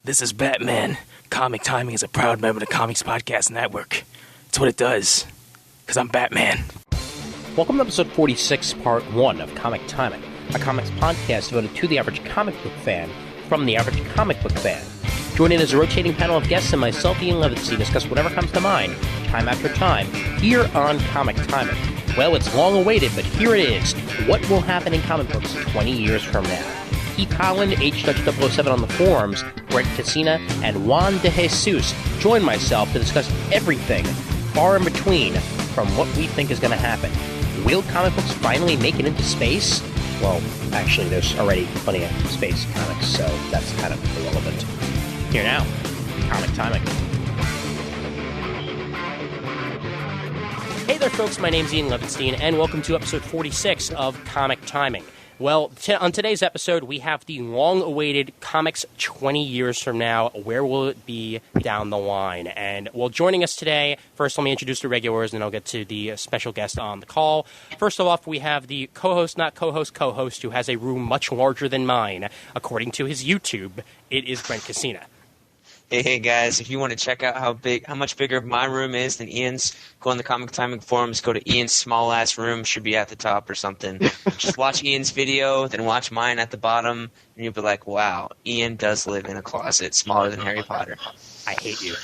This is Batman. Comic Timing is a proud member of the Comics Podcast Network. It's what it does. Because I'm Batman. Welcome to episode 46, part 1 of Comic Timing, a comics podcast devoted to the average comic book fan from the average comic book fan. Join in as a rotating panel of guests and myself, Ian Levinstein, discuss whatever comes to mind, time after time, here on Comic Timing. Well, it's long awaited, but here it is. What will happen in comic books 20 years from now? Keith Holland, HDutch007 on the forums, Brent Cassina, and Juan de Jesus join myself to discuss everything far in between from what we think is going to happen. Will comic books finally make it into space? Well, actually, there's already plenty of space comics, so that's kind of irrelevant. Here now, Comic Timing. Hey there, folks. My name's Ian Levinstein, and welcome to episode 46 of Comic Timing. Well, on today's episode, we have the long-awaited comics 20 years from now. Where will it be down the line? And, well, joining us today, first let me introduce the regulars, and then I'll get to the special guest on the call. First of all, we have the co-host, not co-host, who has a room much larger than mine. According to his YouTube, it is Brent Cassina. Hey guys, if you want to check out how much bigger my room is than Ian's, go on the Comic Timing forums, go to Ian's small ass room, should be at the top or something. Just watch Ian's video, then watch mine at the bottom, and you'll be like, wow, Ian does live in a closet smaller than Harry Potter. I hate you.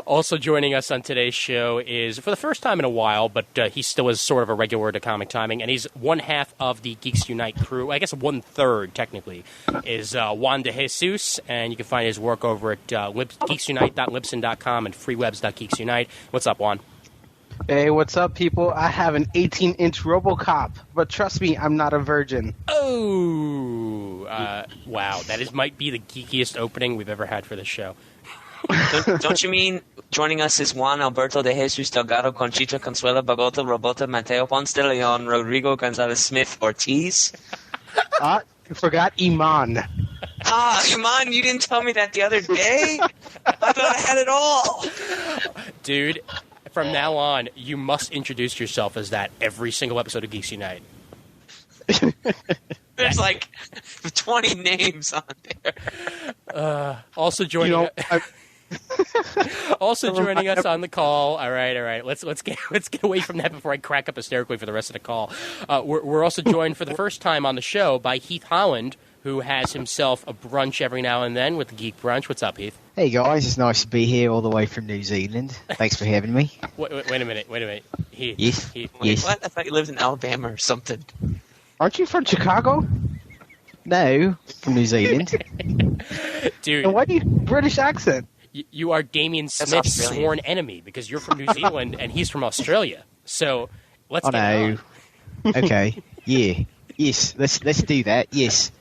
Also joining us on today's show is, for the first time in a while, but he still is sort of a regular to Comic Timing, and he's one half of the Geeks Unite crew. I guess 1/3, technically, is Juan de Jesus, and you can find his work over at geeksunite.libsyn.com and freewebs.geeksunite. What's up, Juan? Hey, what's up, people? I have an 18-inch RoboCop, but trust me, I'm not a virgin. Oh, wow. That might be the geekiest opening we've ever had for this show. Don't you mean joining us is Juan Alberto de Jesus Delgado, Conchita Consuelo Bagota, Roberto Mateo Ponce de Leon, Rodrigo Gonzalez Smith Ortiz? You forgot Iman. Iman, you didn't tell me that the other day? I thought I had it all. Dude, from now on, you must introduce yourself as that every single episode of Geeks Unite. There's like 20 names on there. Also joining joining us on the call. All right. Let's get away from that before I crack up hysterically for the rest of the call. We're also joined for the first time on the show by Heath Holland, who has himself a brunch every now and then with the Geek Brunch. What's up, Heath? Hey guys, it's nice to be here all the way from New Zealand. Thanks for having me. Wait a minute. Heath. Yes. Heath. Wait, what? I thought you lived in Alabama or something. Aren't you from Chicago? No, from New Zealand. Dude. And why do you British accent? You are Damien Smith's sworn enemy because you're from New Zealand and he's from Australia. So let's get on. Okay. Yeah. Yes. Let's do that. Yes.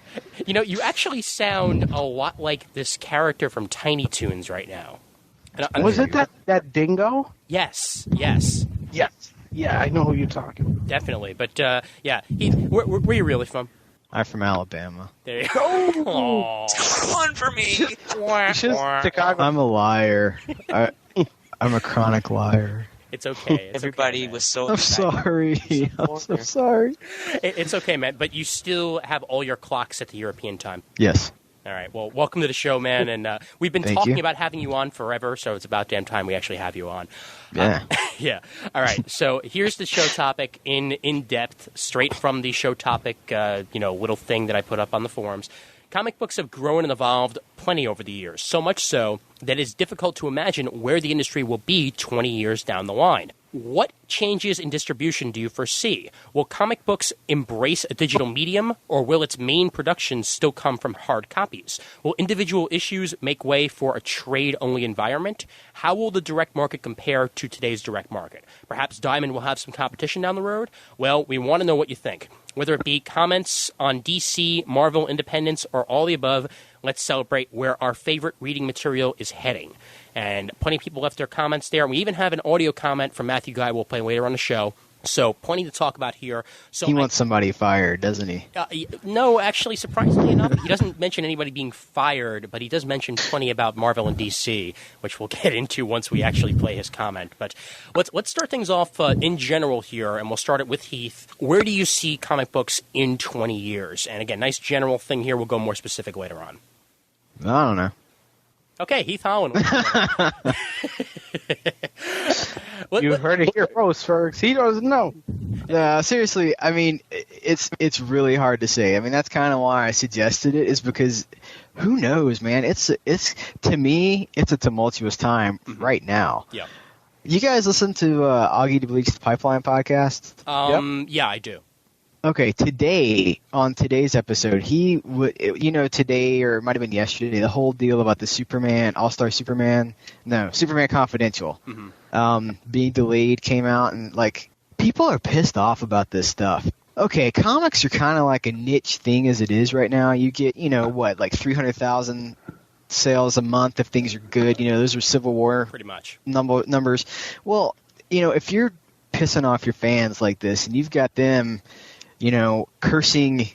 You know, you actually sound a lot like this character from Tiny Toons right now. Was it that dingo? Yes. Yes. Yeah, I know who you're talking about. Definitely. But, yeah. Heath, where are you really from? I'm from Alabama. There you go. One for me. Chicago. I'm a liar. I'm a chronic liar. It's okay. Everybody was so I'm sorry. I'm so sorry. It's okay, man. But you still have all your clocks set to European time. Yes. All right. Well, welcome to the show, man. And we've been talking about having you on forever, so it's about damn time we actually have you on. Yeah. Yeah. All right. So here's the show topic in depth, straight from the show topic, little thing that I put up on the forums. Comic books have grown and evolved plenty over the years, so much so that it's difficult to imagine where the industry will be 20 years down the line. What changes in distribution do you foresee? Will comic books embrace a digital medium, or will its main productions still come from hard copies? Will individual issues make way for a trade-only environment? How will the direct market compare to today's direct market? Perhaps Diamond will have some competition down the road? Well, we want to know what you think. Whether it be comments on DC, Marvel, Independence, or all the above, let's celebrate where our favorite reading material is heading. And plenty of people left their comments there. And we even have an audio comment from Matthew Guy we'll play later on the show So plenty to talk about here. So He wants somebody fired, doesn't he? No, actually, surprisingly enough, he doesn't mention anybody being fired, but he does mention plenty about Marvel and DC, which we'll get into once we actually play his comment. But let's start things off in general here, and we'll start it with Heath. Where do you see comic books in 20 years? And again, nice general thing here. We'll go more specific later on. I don't know. Okay, Heath Holland. You heard it here first, folks. He doesn't know. Seriously, I mean, it's really hard to say. I mean, that's kind of why I suggested it, is because who knows, man? It's to me, it's a tumultuous time right now. Yeah. You guys listen to Augie DeBleach's Pipeline podcast? Yeah, I do. Okay, on today's episode, he would, today, or it might have been yesterday, the whole deal about the Superman, All-Star Superman Confidential, being delayed came out, and, like, people are pissed off about this stuff. Okay, comics are kind of like a niche thing as it is right now. You get, like 300,000 sales a month if things are good. Those are Civil War pretty much numbers. Well, if you're pissing off your fans like this, and you've got them cursing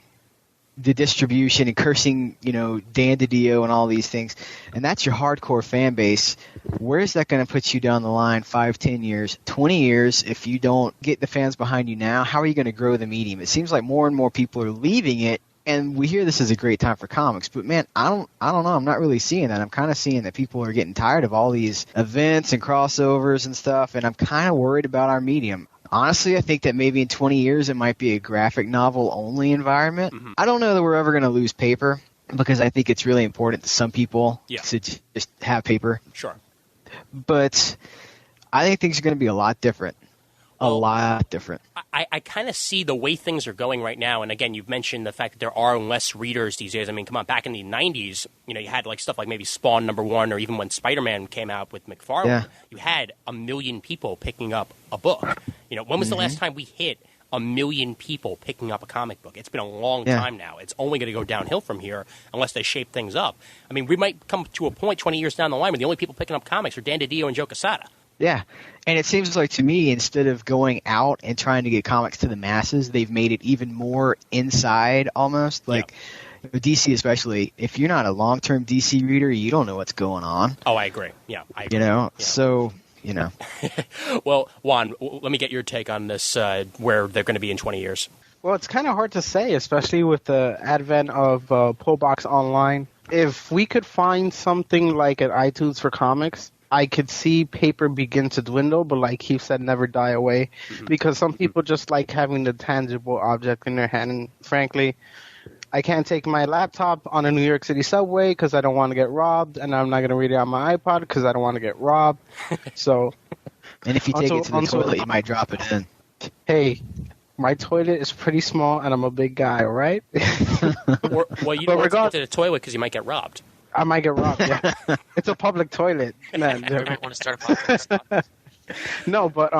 the distribution and cursing, Dan DiDio and all these things, and that's your hardcore fan base, where is that going to put you down the line 5, 10 years, 20 years if you don't get the fans behind you now? How are you going to grow the medium? It seems like more and more people are leaving it, and we hear this is a great time for comics, but man, I don't know. I'm not really seeing that. I'm kind of seeing that people are getting tired of all these events and crossovers and stuff, and I'm kind of worried about our medium. Honestly, I think that maybe in 20 years it might be a graphic novel only environment. Mm-hmm. I don't know that we're ever going to lose paper, because I think it's really important to some people to just have paper. Sure. But I think things are going to be a lot different. A lot different. I kind of see the way things are going right now, and again, you've mentioned the fact that there are less readers these days. I mean, come on, back in the 90s, you had like stuff like maybe Spawn #1, or even when Spider-Man came out with McFarlane, you had 1 million people picking up a book. When was the last time we hit 1 million people picking up a comic book? It's been a long time now. It's only going to go downhill from here unless they shape things up. I mean, we might come to a point 20 years down the line where the only people picking up comics are Dan DiDio and Joe Quesada. Yeah, and it seems like to me, instead of going out and trying to get comics to the masses, they've made it even more inside almost. Like DC especially, if you're not a long-term DC reader, you don't know what's going on. Oh, I agree. Yeah, I agree. So... Well, Juan, let me get your take on this, where they're going to be in 20 years. Well, it's kind of hard to say, especially with the advent of Pullbox Online. If we could find something like an iTunes for comics, I could see paper begin to dwindle, but like Keith said, never die away. Because some people just like having the tangible object in their hand. And frankly, I can't take my laptop on a New York City subway because I don't want to get robbed, and I'm not going to read it on my iPod because I don't want to get robbed. So, and if you take it to the toilet, you might drop it in. Hey, my toilet is pretty small, and I'm a big guy, all right? Well, you don't want to get to the toilet because you might get robbed. I might get robbed, yeah. It's a public toilet. Man, You might want to start a podcast. No, but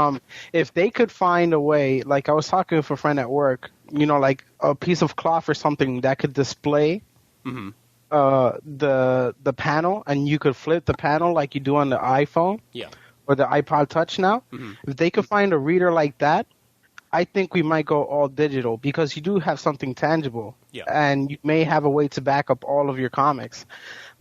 if they could find a way, like I was talking with a friend at work, like a piece of cloth or something that could display the panel, and you could flip the panel like you do on the iPhone or the iPod Touch now. If they could find a reader like that, I think we might go all digital, because you do have something tangible, and you may have a way to back up all of your comics.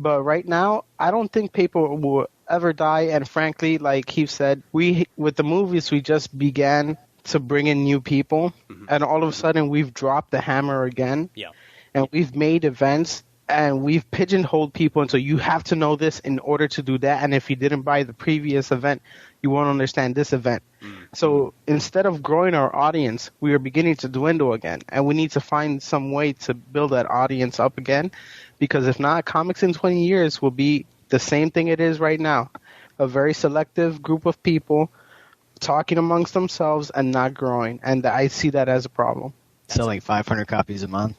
But right now, I don't think paper will ever die. And frankly, like Keith said, with the movies, we just began to bring in new people, and all of a sudden we've dropped the hammer again, and we've made events, and we've pigeonholed people until you have to know this in order to do that, and if you didn't buy the previous event, you won't understand this event. So instead of growing our audience, we are beginning to dwindle again, and we need to find some way to build that audience up again, because if not, comics in 20 years will be the same thing it is right now, a very selective group of people talking amongst themselves and not growing, and I see that as a problem. Selling 500 copies a month.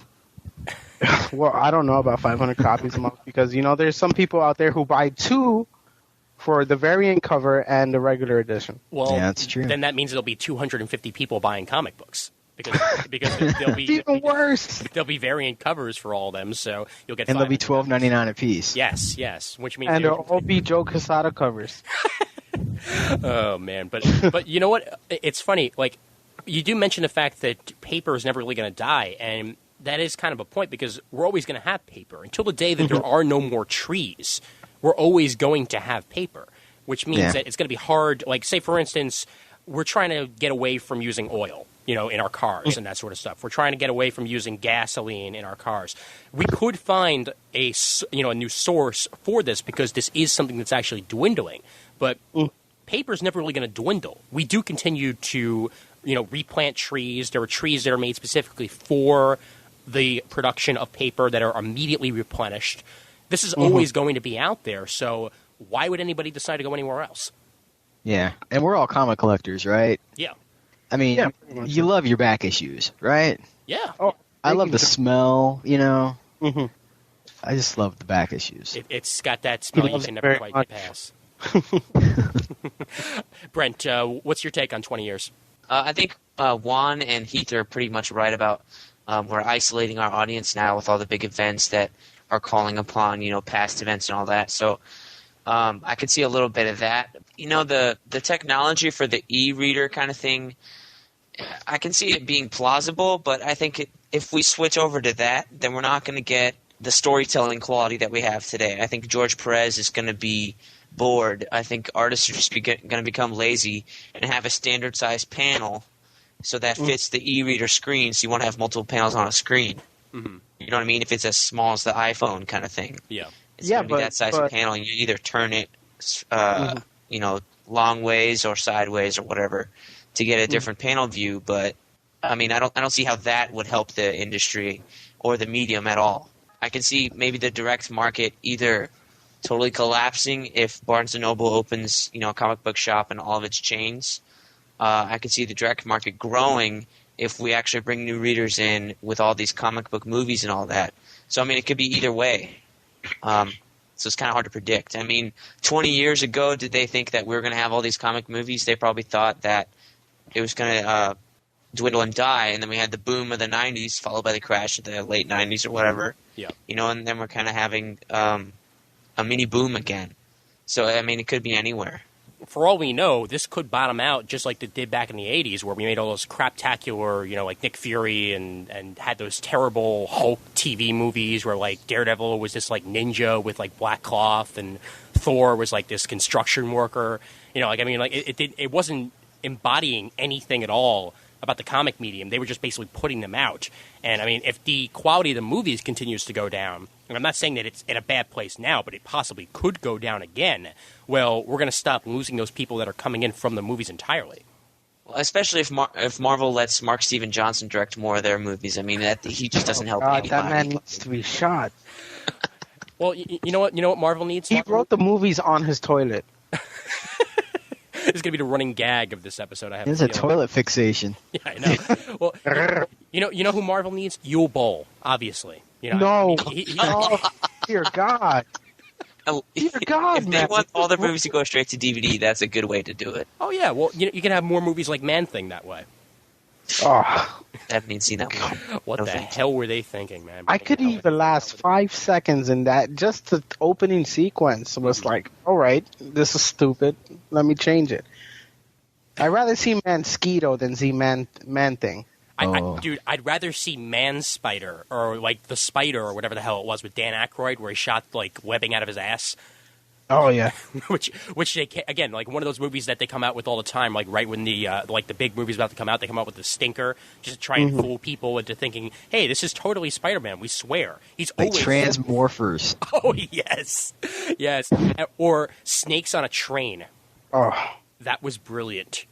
Well, I don't know about 500 copies a month, because there's some people out there who buy 2 for the variant cover and the regular edition. Well, yeah, that's true. Then that means there'll be 250 people buying comic books, because there'll be even worse. There'll be variant covers for all of them, so you'll get. And they'll be $12.99 a piece. Yes, which means and they'll all be Joe Quesada covers. Oh man, but you know what? It's funny. Like, you do mention the fact that paper is never really going to die, and that is kind of a point because we're always going to have paper. Until the day that there are no more trees, we're always going to have paper, which means that it's going to be hard. Like, say, for instance, we're trying to get away from using oil, in our cars and that sort of stuff. We're trying to get away from using gasoline in our cars. We could find a new source for this because this is something that's actually dwindling. But paper is never really going to dwindle. We do continue to, replant trees. There are trees that are made specifically for the production of paper that are immediately replenished. This is always going to be out there, so why would anybody decide to go anywhere else? Yeah, and we're all comic collectors, right? Yeah. I mean, you love your back issues, right? Yeah. Oh, I love the smell, Mm-hmm. I just love the back issues. It's got that smell you can never quite get past. Brent, what's your take on 20 years? I think Juan and Heath are pretty much right about we're isolating our audience now with all the big events that are calling upon, past events and all that. So I could see a little bit of that. The technology for the e-reader kind of thing, I can see it being plausible, but I think if we switch over to that, then we're not going to get the storytelling quality that we have today. I think George Perez is going to be bored. I think artists are just going to become lazy and have a standard-sized panel so that fits the e-reader screen, so you want to have multiple panels on a screen. Mm-hmm. You know what I mean? If it's as small as the iPhone kind of thing. Yeah. It's going to be that size of panel, and you either turn it long ways or sideways or whatever to get a different panel view. But I mean, I don't see how that would help the industry or the medium at all. I can see maybe the direct market either totally collapsing if Barnes & Noble opens, a comic book shop in all of its chains. I could see the direct market growing if we actually bring new readers in with all these comic book movies and all that. So, I mean, it could be either way. So it's kind of hard to predict. I mean, 20 years ago, did they think that we were going to have all these comic movies? They probably thought that it was going to dwindle and die, and then we had the boom of the 90s, followed by the crash of the late 90s or whatever. Yeah. And then we're kind of having a mini boom again. So, I mean, it could be anywhere. For all we know, this could bottom out just like it did back in the 80s where we made all those craptacular, like Nick Fury and had those terrible Hulk TV movies where, like, Daredevil was this, like, ninja with, like, black cloth and Thor was, like, this construction worker. It wasn't embodying anything at all about the comic medium. They were just basically putting them out. And, I mean, if the quality of the movies continues to go down, and I'm not saying that it's in a bad place now, but it possibly could go down again, well, we're going to stop losing those people that are coming in from the movies entirely. Well, especially if Marvel lets Mark Steven Johnson direct more of their movies. I mean, he just doesn't help anybody. That man needs to be shot. Well, you know what Marvel needs? He wrote the movies on his toilet. This is going to be the running gag of this episode. It's a toilet fixation. Yeah, I know. Well, you know who Marvel needs? Yul Ball, obviously. No. Oh, dear God. Dear God, if they want all their movies to go straight to DVD, that's a good way to do it. Oh, yeah. Well, you can have more movies like Man-Thing that way. Oh. I haven't even seen that one. What the hell were they thinking, man? I could even last 5 seconds in that. Just the opening sequence was like, all right, this is stupid. Let me change it. I'd rather see Mansquito than see Man-Thing. Dude, I'd rather see Man-Spider or, like, The Spider or whatever the hell it was with Dan Aykroyd where he shot, like, webbing out of his ass. Oh, yeah. which they again, like one of those movies that they come out with all the time, like right when the the big movie's about to come out, they come out with the stinker just to try and fool people into thinking, hey, this is totally Spider-Man. We swear he's like always Transmorphers. Oh yes, or Snakes on a Train. Oh, that was brilliant.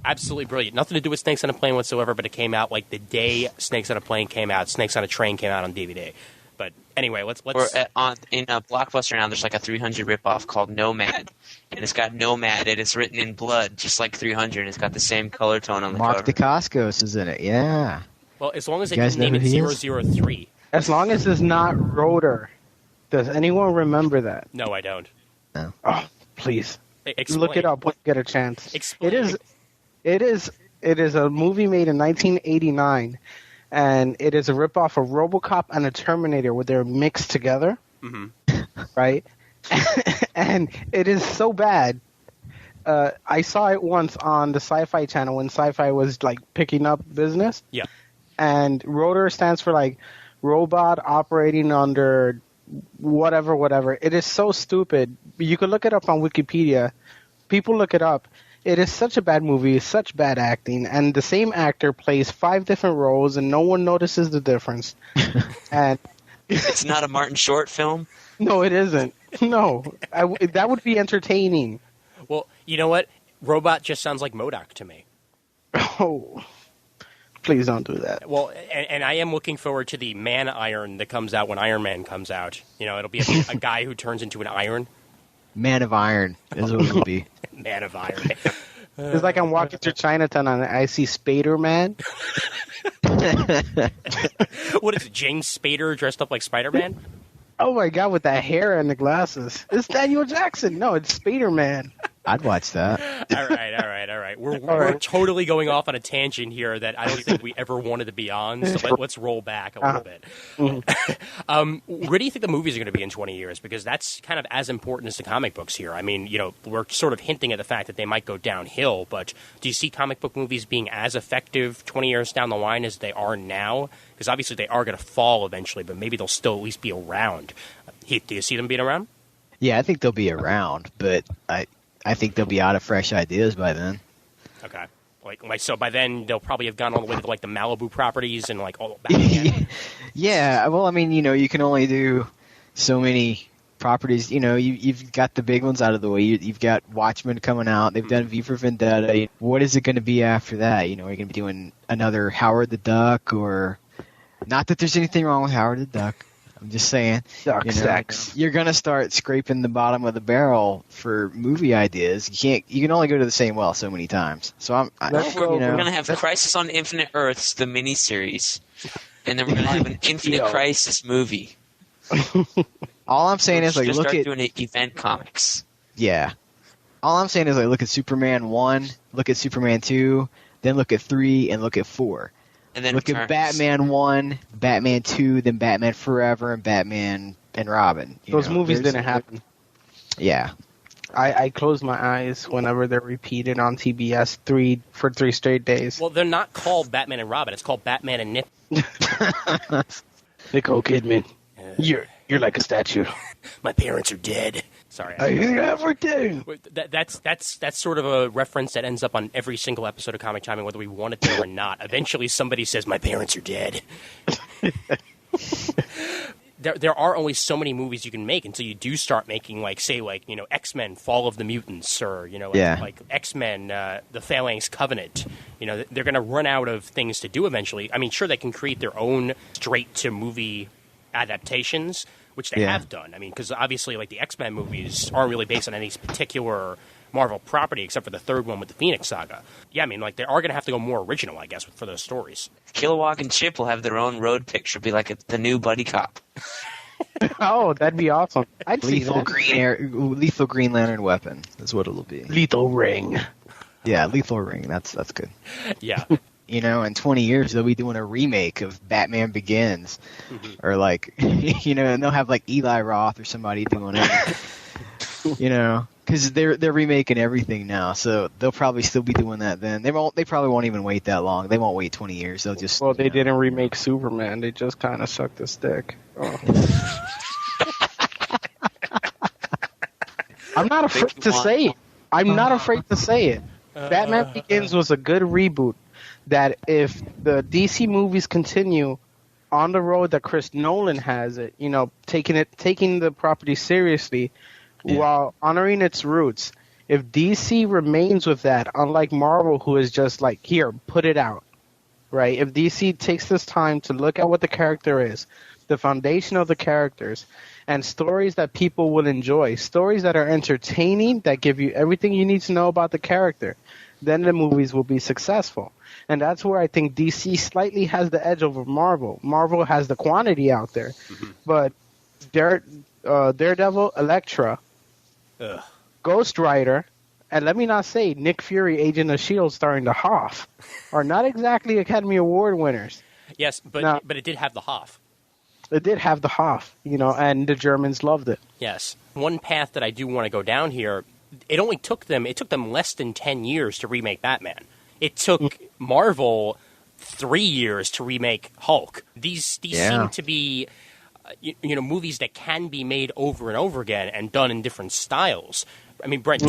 Absolutely brilliant. Nothing to do with Snakes on a Plane whatsoever, but it came out like the day Snakes on a Plane came out. Snakes on a Train came out on DVD. But anyway, let's. In Blockbuster now, there's like a 300 ripoff called Nomad, and it's got Nomad, and it's written in blood, just like 300. And it's got the same color tone on the Mark cover. Dacascos is in it. Yeah. Well, as long as they didn't name it 003. As long as it's not Rotor. Does anyone remember that? No, I don't. No. Oh, please. Explain. Look it up when you get a chance. Explain. It is a movie made in 1989. And it is a ripoff of RoboCop and a Terminator where they're mixed together, right? And it is so bad. I saw it once on the Sci-Fi Channel when Sci-Fi was like picking up business. Yeah. And rotor stands for like robot operating under whatever. It is so stupid. You could look it up on Wikipedia. People look it up. It is such a bad movie, such bad acting, and the same actor plays 5 different roles, and no one notices the difference. And it's not a Martin Short film? No, it isn't. No. That would be entertaining. Well, you know what? Robot just sounds like MODOK to me. Oh, please don't do that. Well, and I am looking forward to the Man Iron that comes out when Iron Man comes out. You know, it'll be a guy who turns into an iron. Man of Iron is what it'll be. Man of Iron. It's like I'm walking through Chinatown and I see Spader Man. What is it, James Spader dressed up like Spider-Man? Oh my God, with that hair and the glasses. It's Daniel Jackson. No, it's Spader Man. I'd watch that. All right. We're totally going off on a tangent here that I don't think we ever wanted to be on, so let's roll back a little bit. Where do you think the movies are going to be in 20 years? Because that's kind of as important as the comic books here. I mean, you know, we're sort of hinting at the fact that they might go downhill, but do you see comic book movies being as effective 20 years down the line as they are now? Because obviously they are going to fall eventually, but maybe they'll still at least be around. Heath, do you see them being around? Yeah, I think they'll be around, but I think they'll be out of fresh ideas by then. Okay. Like so by then they'll probably have gone all the way to like the Malibu properties and like all back again. Yeah, well, I mean, you know, you can only do so many properties. You know, you've got the big ones out of the way. You've got Watchmen coming out. They've done V for Vendetta. What is it going to be after that? You know, are you going to be doing another Howard the Duck? Or not that there's anything wrong with Howard the Duck. I'm just saying, Duck sex. You're gonna start scraping the bottom of the barrel for movie ideas. You can only go to the same well so many times. So we're gonna have Crisis on Infinite Earths, the miniseries, and then we're gonna have an Infinite Crisis movie. All I'm saying is like just look start at doing event comics. Yeah. All I'm saying is like look at Superman 1, look at Superman 2, then look at 3, and look at 4. And then look at Batman 1, Batman 2, then Batman Forever, and Batman and Robin. Those movies didn't happen. Yeah. I close my eyes whenever they're repeated on TBS for 3 straight days. Well, they're not called Batman and Robin. It's called Batman and Nip. Nicole Kidman, you're like a statue. My parents are dead. Sorry. I never do. That's sort of a reference that ends up on every single episode of Comic Timing, whether we want it to or not. Eventually, somebody says, "My parents are dead." There are only so many movies you can make until you do start making, like, say, like, you know, X-Men, Fall of the Mutants, or, you know, like X-Men, The Phalanx Covenant. You know, they're going to run out of things to do eventually. I mean, sure, they can create their own straight-to-movie adaptations, which they have done. I mean, because obviously, like, the X-Men movies aren't really based on any particular Marvel property, except for the third one with the Phoenix Saga. Yeah, I mean, like, they are going to have to go more original, I guess, for those stories. Kilowog and Chip will have their own road picture, be like the new buddy cop. Oh, that'd be awesome. I'd see that. Lethal Green Lantern weapon is what it'll be. Lethal Ring. Yeah, Lethal Ring. That's good. Yeah. You know, in 20 years, they'll be doing a remake of Batman Begins. Mm-hmm. Or, like, you know, and they'll have, like, Eli Roth or somebody doing it. You know, because they're remaking everything now, so they'll probably still be doing that then. They probably won't even wait that long. They won't wait 20 years. They'll just... Well, they didn't remake Superman. They just kind of sucked the stick. Oh. I'm not afraid to say it. I'm not afraid to say it. Batman Begins was a good reboot. That if the DC movies continue on the road that Chris Nolan has it, you know, taking the property seriously while honoring its roots. If DC remains with that, unlike Marvel, who is just like, here, put it out, right? If DC takes this time to look at what the character is, the foundation of the characters, and stories that people will enjoy, stories that are entertaining, that give you everything you need to know about the character, then the movies will be successful. And that's where I think DC slightly has the edge over Marvel. Marvel has the quantity out there. But Daredevil, Elektra, Ghost Rider, and let me not say Nick Fury, Agent of S.H.I.E.L.D. starring the Hoff, are not exactly Academy Award winners. Yes, but it did have the Hoff. It did have the Hoff, you know, and the Germans loved it. Yes. One path that I do want to go down here, it took them less than 10 years to remake Batman. It took Marvel 3 years to remake Hulk. These seem to be movies that can be made over and over again and done in different styles. I mean, Brent,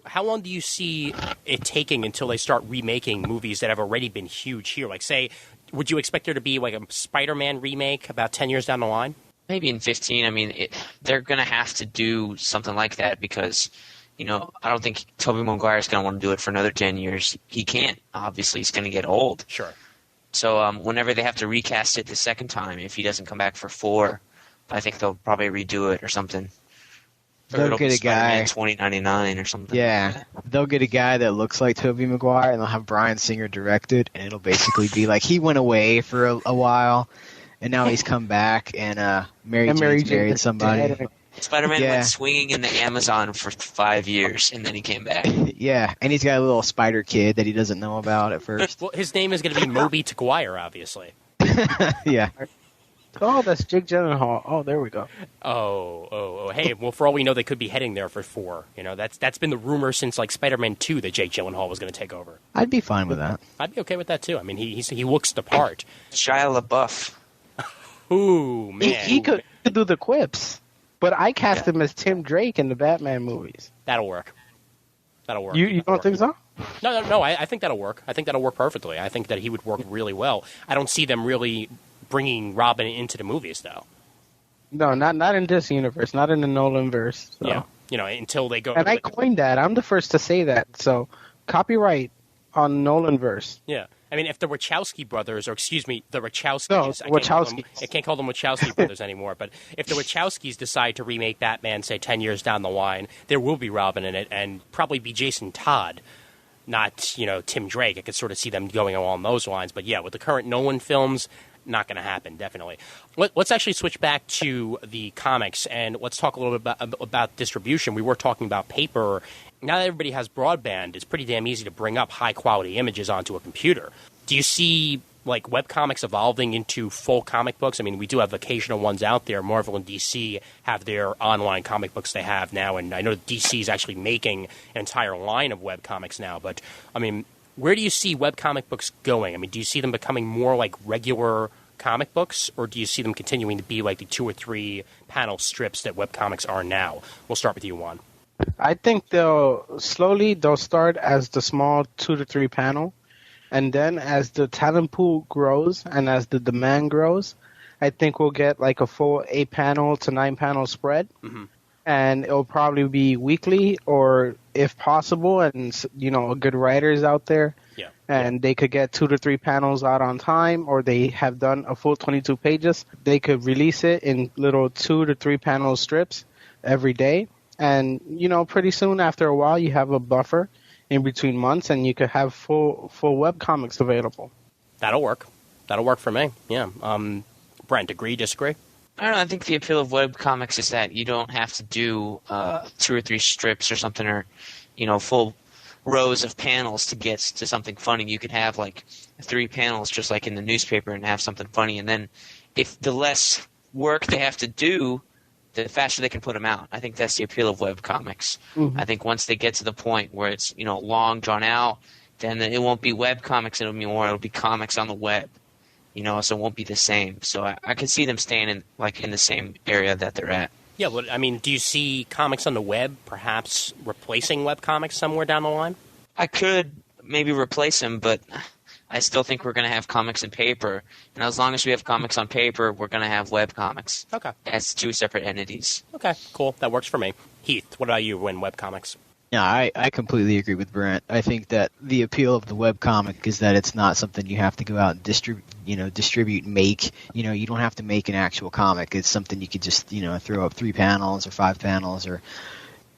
how long do you see it taking until they start remaking movies that have already been huge here? Like, say, would you expect there to be like a Spider-Man remake about 10 years down the line? Maybe in 15. I mean, they're going to have to do something like that because, I don't think Tobey Maguire is going to want to do it for another 10 years. He can't. Obviously, he's going to get old. Sure. So whenever they have to recast it the second time, if he doesn't come back for 4, I think they'll probably redo it or something. They'll get a guy 2099 or something. Yeah, they'll get a guy that looks like Tobey Maguire, and they'll have Bryan Singer direct it, and it'll basically be like he went away for a while, and now he's come back, and Mary Jane's married somebody. Spider-Man went swinging in the Amazon for 5 years, and then he came back. Yeah, and he's got a little spider kid that he doesn't know about at first. Well, his name is going to be Moby Maguire, obviously. Yeah. Oh, that's Jake Gyllenhaal. Oh, there we go. Oh. Hey, well, for all we know, they could be heading there for 4. That's been the rumor since like Spider-Man 2 that Jake Gyllenhaal was going to take over. I'd be fine with that. I'd be okay with that too. I mean, he looks the part. Shia LaBeouf. Ooh, man. He could do the quips. But I cast him as Tim Drake in the Batman movies. That'll work. You don't think so? No. I think that'll work. I think that'll work perfectly. I think that he would work really well. I don't see them really bringing Robin into the movies, though. No, not in this universe. Not in the Nolanverse. So. Yeah, until they go. And I coined that. I'm the first to say that. So, copyright on Nolanverse. Yeah. I mean, if the Wachowski brothers, or excuse me, the Wachowskis. No, Wachowskis. I can't call them Wachowski brothers anymore, but if the Wachowskis decide to remake Batman, say, 10 years down the line, there will be Robin in it, and probably be Jason Todd, not, Tim Drake. I could sort of see them going along those lines. But yeah, with the current Nolan films, not going to happen, definitely. Let's actually switch back to the comics, and let's talk a little bit about distribution. We were talking about paper. Now that everybody has broadband, it's pretty damn easy to bring up high-quality images onto a computer. Do you see, like, webcomics evolving into full comic books? I mean, we do have occasional ones out there. Marvel and DC have their online comic books they have now, and I know DC is actually making an entire line of webcomics now. But, I mean, where do you see webcomic books going? I mean, do you see them becoming more like regular comic books, or do you see them continuing to be like the 2 or 3 panel strips that webcomics are now? We'll start with you, Juan. I think they'll start as the small 2 to 3 panel, and then as the talent pool grows and as the demand grows, I think we'll get like a full 8 panel to 9 panel spread, and it'll probably be weekly, or if possible, and good writers out there, and they could get 2 to 3 panels out on time, or they have done a full 22 pages. They could release it in little 2 to 3 panel strips every day. And, pretty soon after a while, you have a buffer in between months, and you could have full web comics available. That'll work. That'll work for me, yeah. Brent, agree, disagree? I don't know. I think the appeal of web comics is that you don't have to do 2 or 3 strips or something, or, full rows of panels to get to something funny. You could have, 3 panels just like in the newspaper and have something funny. And then if the less work they have to do, the faster they can put them out. I think that's the appeal of web comics. Mm-hmm. I think once they get to the point where it's, long, drawn out, then it won't be web comics it'll be comics on the web. So it won't be the same. So I can see them staying in the same area that they're at. Yeah, well, I mean, do you see comics on the web perhaps replacing web comics somewhere down the line? I could maybe replace them, but I still think we're going to have comics in paper. And as long as we have comics on paper, we're going to have web comics. Okay. As 2 separate entities. Okay, cool. That works for me. Heath, what about you when web comics? Yeah, I completely agree with Brent. I think that the appeal of the webcomic is that it's not something you have to go out and distribute, make. You don't have to make an actual comic. It's something you could just, throw up 3 panels or 5 panels, or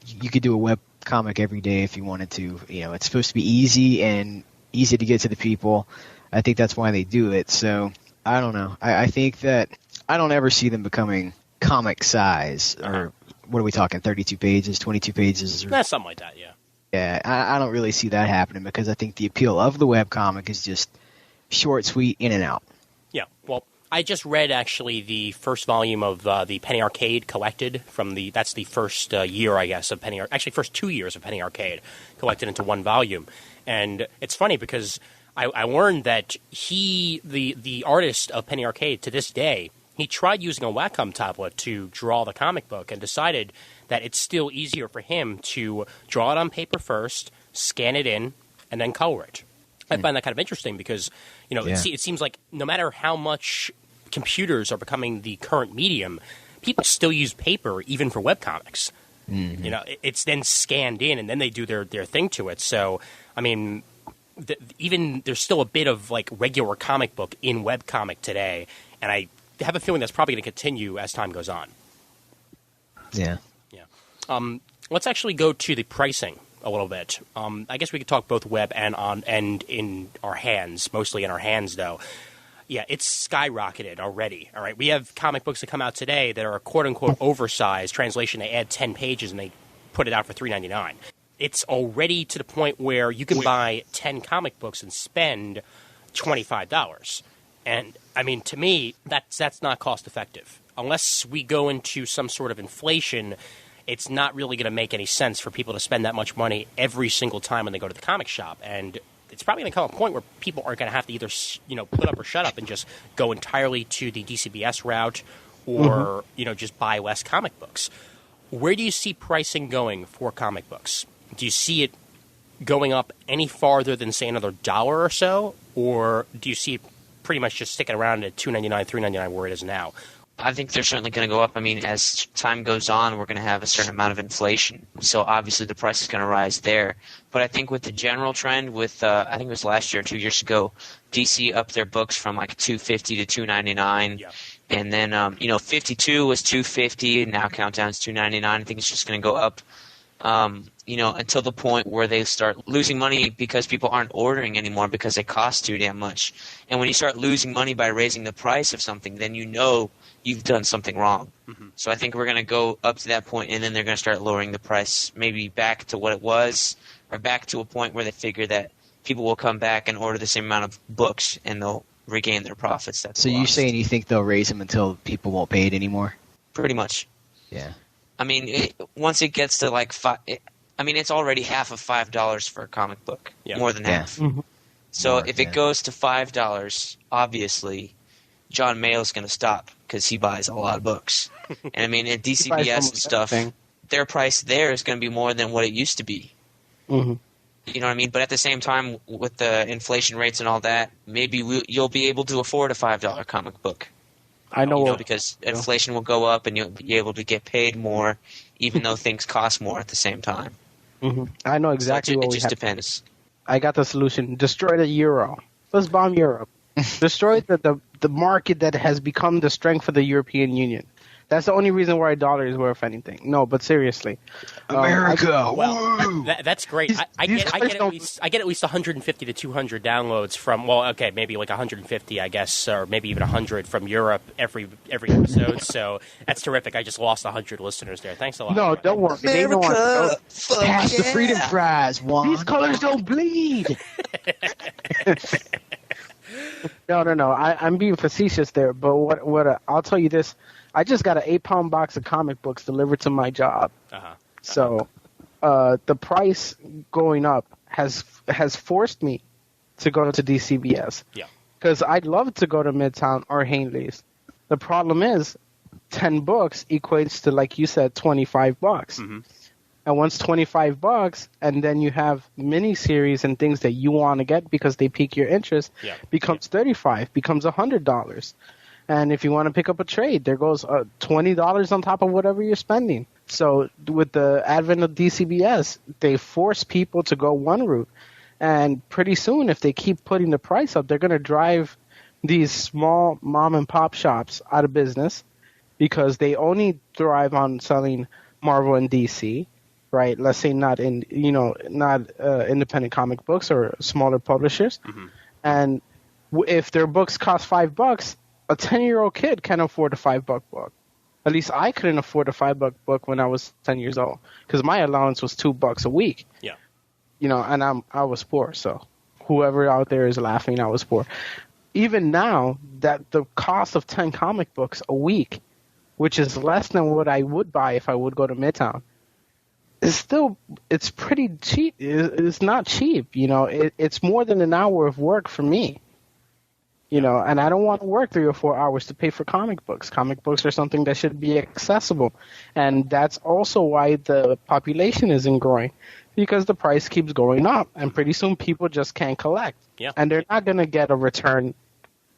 you could do a web comic every day if you wanted to. It's supposed to be easy to get to the people. I think that's why they do it. So I don't know. I think that I don't ever see them becoming comic size, or what are we talking, 32 pages, 22 pages? Or, something like that, yeah. Yeah, I don't really see that happening, because I think the appeal of the webcomic is just short, sweet, in and out. Yeah, well, I just read actually the first volume of the Penny Arcade collected that's the first year, I guess, of Penny actually first 2 years of Penny Arcade collected into one volume. And it's funny because I learned that the artist of Penny Arcade to this day, he tried using a Wacom tablet to draw the comic book and decided that it's still easier for him to draw it on paper first, scan it in, and then color it. I find that kind of interesting because, it seems like no matter how much computers are becoming the current medium, people still use paper even for webcomics. Mm-hmm. It's then scanned in and then they do their thing to it. So, I mean, even there's still a bit of like regular comic book in webcomic today, and I have a feeling that's probably going to continue as time goes on. Yeah. Let's actually go to the pricing a little bit. I guess we could talk both web and in our hands, mostly in our hands, though. Yeah, it's skyrocketed already. All right, we have comic books that come out today that are quote unquote oversized translation. They add 10 pages and they put it out for $3.99. It's already to the point where you can buy 10 comic books and spend $25. And I mean, to me, that's not cost effective. Unless we go into some sort of inflation, it's not really going to make any sense for people to spend that much money every single time when they go to the comic shop. And it's probably going to come a point where people are going to have to either, put up or shut up and just go entirely to the DCBS route or, just buy less comic books. Where do you see pricing going for comic books? Do you see it going up any farther than, say, another $1 or so? Or do you see it pretty much just sticking around at $2.99, $3.99 where it is now? I think they're certainly going to go up. I mean, as time goes on, we're going to have a certain amount of inflation. So obviously the price is going to rise there. But I think with the general trend with, I think it was last year, 2 years ago, DC upped their books from like $250 to $299. Yeah. And then, 52 was $250, and now Countdown's $299. I think it's just going to go up, until the point where they start losing money because people aren't ordering anymore because they cost too damn much. And when you start losing money by raising the price of something, then you've done something wrong. Mm-hmm. So I think we're going to go up to that point, and then they're going to start lowering the price maybe back to what it was, or back to a point where they figure that people will come back and order the same amount of books, and they'll regain their profits. So you're saying you think they'll raise them until people won't pay it anymore? Pretty much. Yeah. I mean, once it gets to like it's already half of $5 for a comic book, more than half. Mm-hmm. So if it goes to $5, obviously John Mayall's going to stop because he buys a lot of books. And I mean, at DCBS and stuff, their price there is going to be more than what it used to be. Mm-hmm. You know what I mean? But at the same time, with the inflation rates and all that, maybe you'll be able to afford a $5 comic book. I know, because inflation will go up and you'll be able to get paid more, even though things cost more at the same time. Mm-hmm. I know exactly what we have. It just depends. I got the solution. Destroy the euro. Let's bomb Europe. Destroy the market that has become the strength of the European Union. That's the only reason why a dollar is worth anything. No, but seriously, America. That's great. I get at least 150 to 200 downloads from. Well, okay, maybe like 150, I guess, or maybe even 100 from Europe every episode. So that's terrific. I just lost 100 listeners there. Thanks a lot. No, don't worry. America, they know pass the freedom fries. Juan. These colors don't bleed. No. I'm being facetious there, but what I'll tell you this. I just got an 8-pound box of comic books delivered to my job. So the price going up has forced me to go to DCBS. Yeah. Because I'd love to go to Midtown or Hainley's. The problem is 10 books equates to, like you said, $25. Mm-hmm. And once $25, and then you have miniseries and things that you want to get because they pique your interest, becomes $35, becomes $100. And if you want to pick up a trade, there goes $20 on top of whatever you're spending. So with the advent of DCBS, they force people to go one route. And pretty soon, if they keep putting the price up, they're going to drive these small mom-and-pop shops out of business because they only thrive on selling Marvel and DC, right? Let's say not independent comic books or smaller publishers. Mm-hmm. And if their books cost $5, a 10-year-old kid can afford a $5 book. At least I couldn't afford a $5 book when I was 10 years old because my allowance was $2 a week. Yeah. And I was poor. So whoever out there is laughing, I was poor. even now, that the cost of 10 comic books a week, which is less than what I would buy if I would go to Midtown, it's pretty cheap. It's not cheap, it's more than an hour of work for me, and I don't want to work 3 or 4 hours to pay for comic books. Comic books are something that should be accessible, and that's also why the population isn't growing, because the price keeps going up, and pretty soon people just can't collect. Yeah. And they're not going to get a return.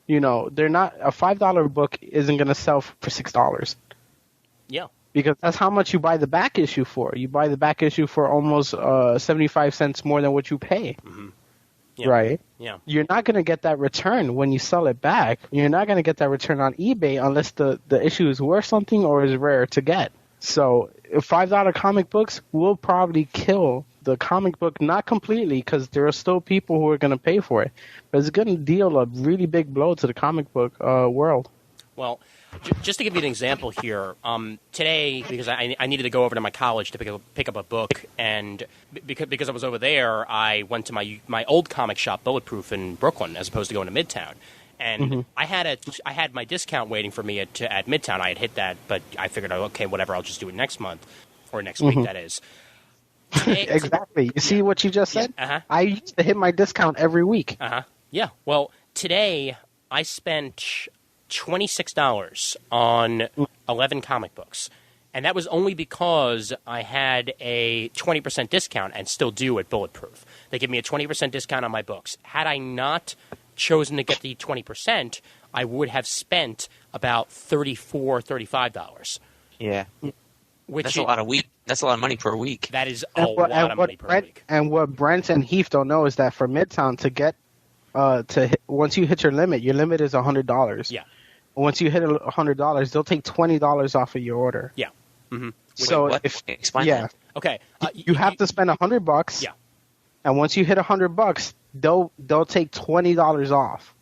They're not, a $5 book isn't going to sell for $6. Yeah. Because that's how much you buy the back issue for. You buy the back issue for almost 75 cents more than what you pay. Mm-hmm. Yeah. Right? Yeah. You're not going to get that return when you sell it back. You're not going to get that return on eBay unless the issue is worth something or is rare to get. So $5 comic books will probably kill the comic book, not completely, because there are still people who are going to pay for it. But it's going to deal a really big blow to the comic book world. Well, just to give you an example here, today, because I needed to go over to my college to pick up a book, and because I was over there, I went to my old comic shop, Bulletproof, in Brooklyn, as opposed to going to Midtown. And I had my discount waiting for me at Midtown. I had hit that, but I figured, okay, whatever, I'll just do it next month, or next week, that is. Today, exactly. You see what you just said? Uh-huh. I used to hit my discount every week. Uh-huh. Yeah. Well, today I spent $26 on 11 comic books. And that was only because I had a 20% discount and still do at Bulletproof. They give me a 20% discount on my books. Had I not chosen to get the 20%, I would have spent about $34, $35. Yeah. Which That's a lot of week. That's a lot of money per week. That is a lot of money per week. And what Brent and Heath don't know is that for Midtown to get once you hit your limit is $100. Yeah. Once you hit $100, they'll take $20 off of your order. Yeah. Mm-hmm. So Wait, if explain that. Okay. You have to spend $100. Yeah. And once you hit $100, they'll take $20 off.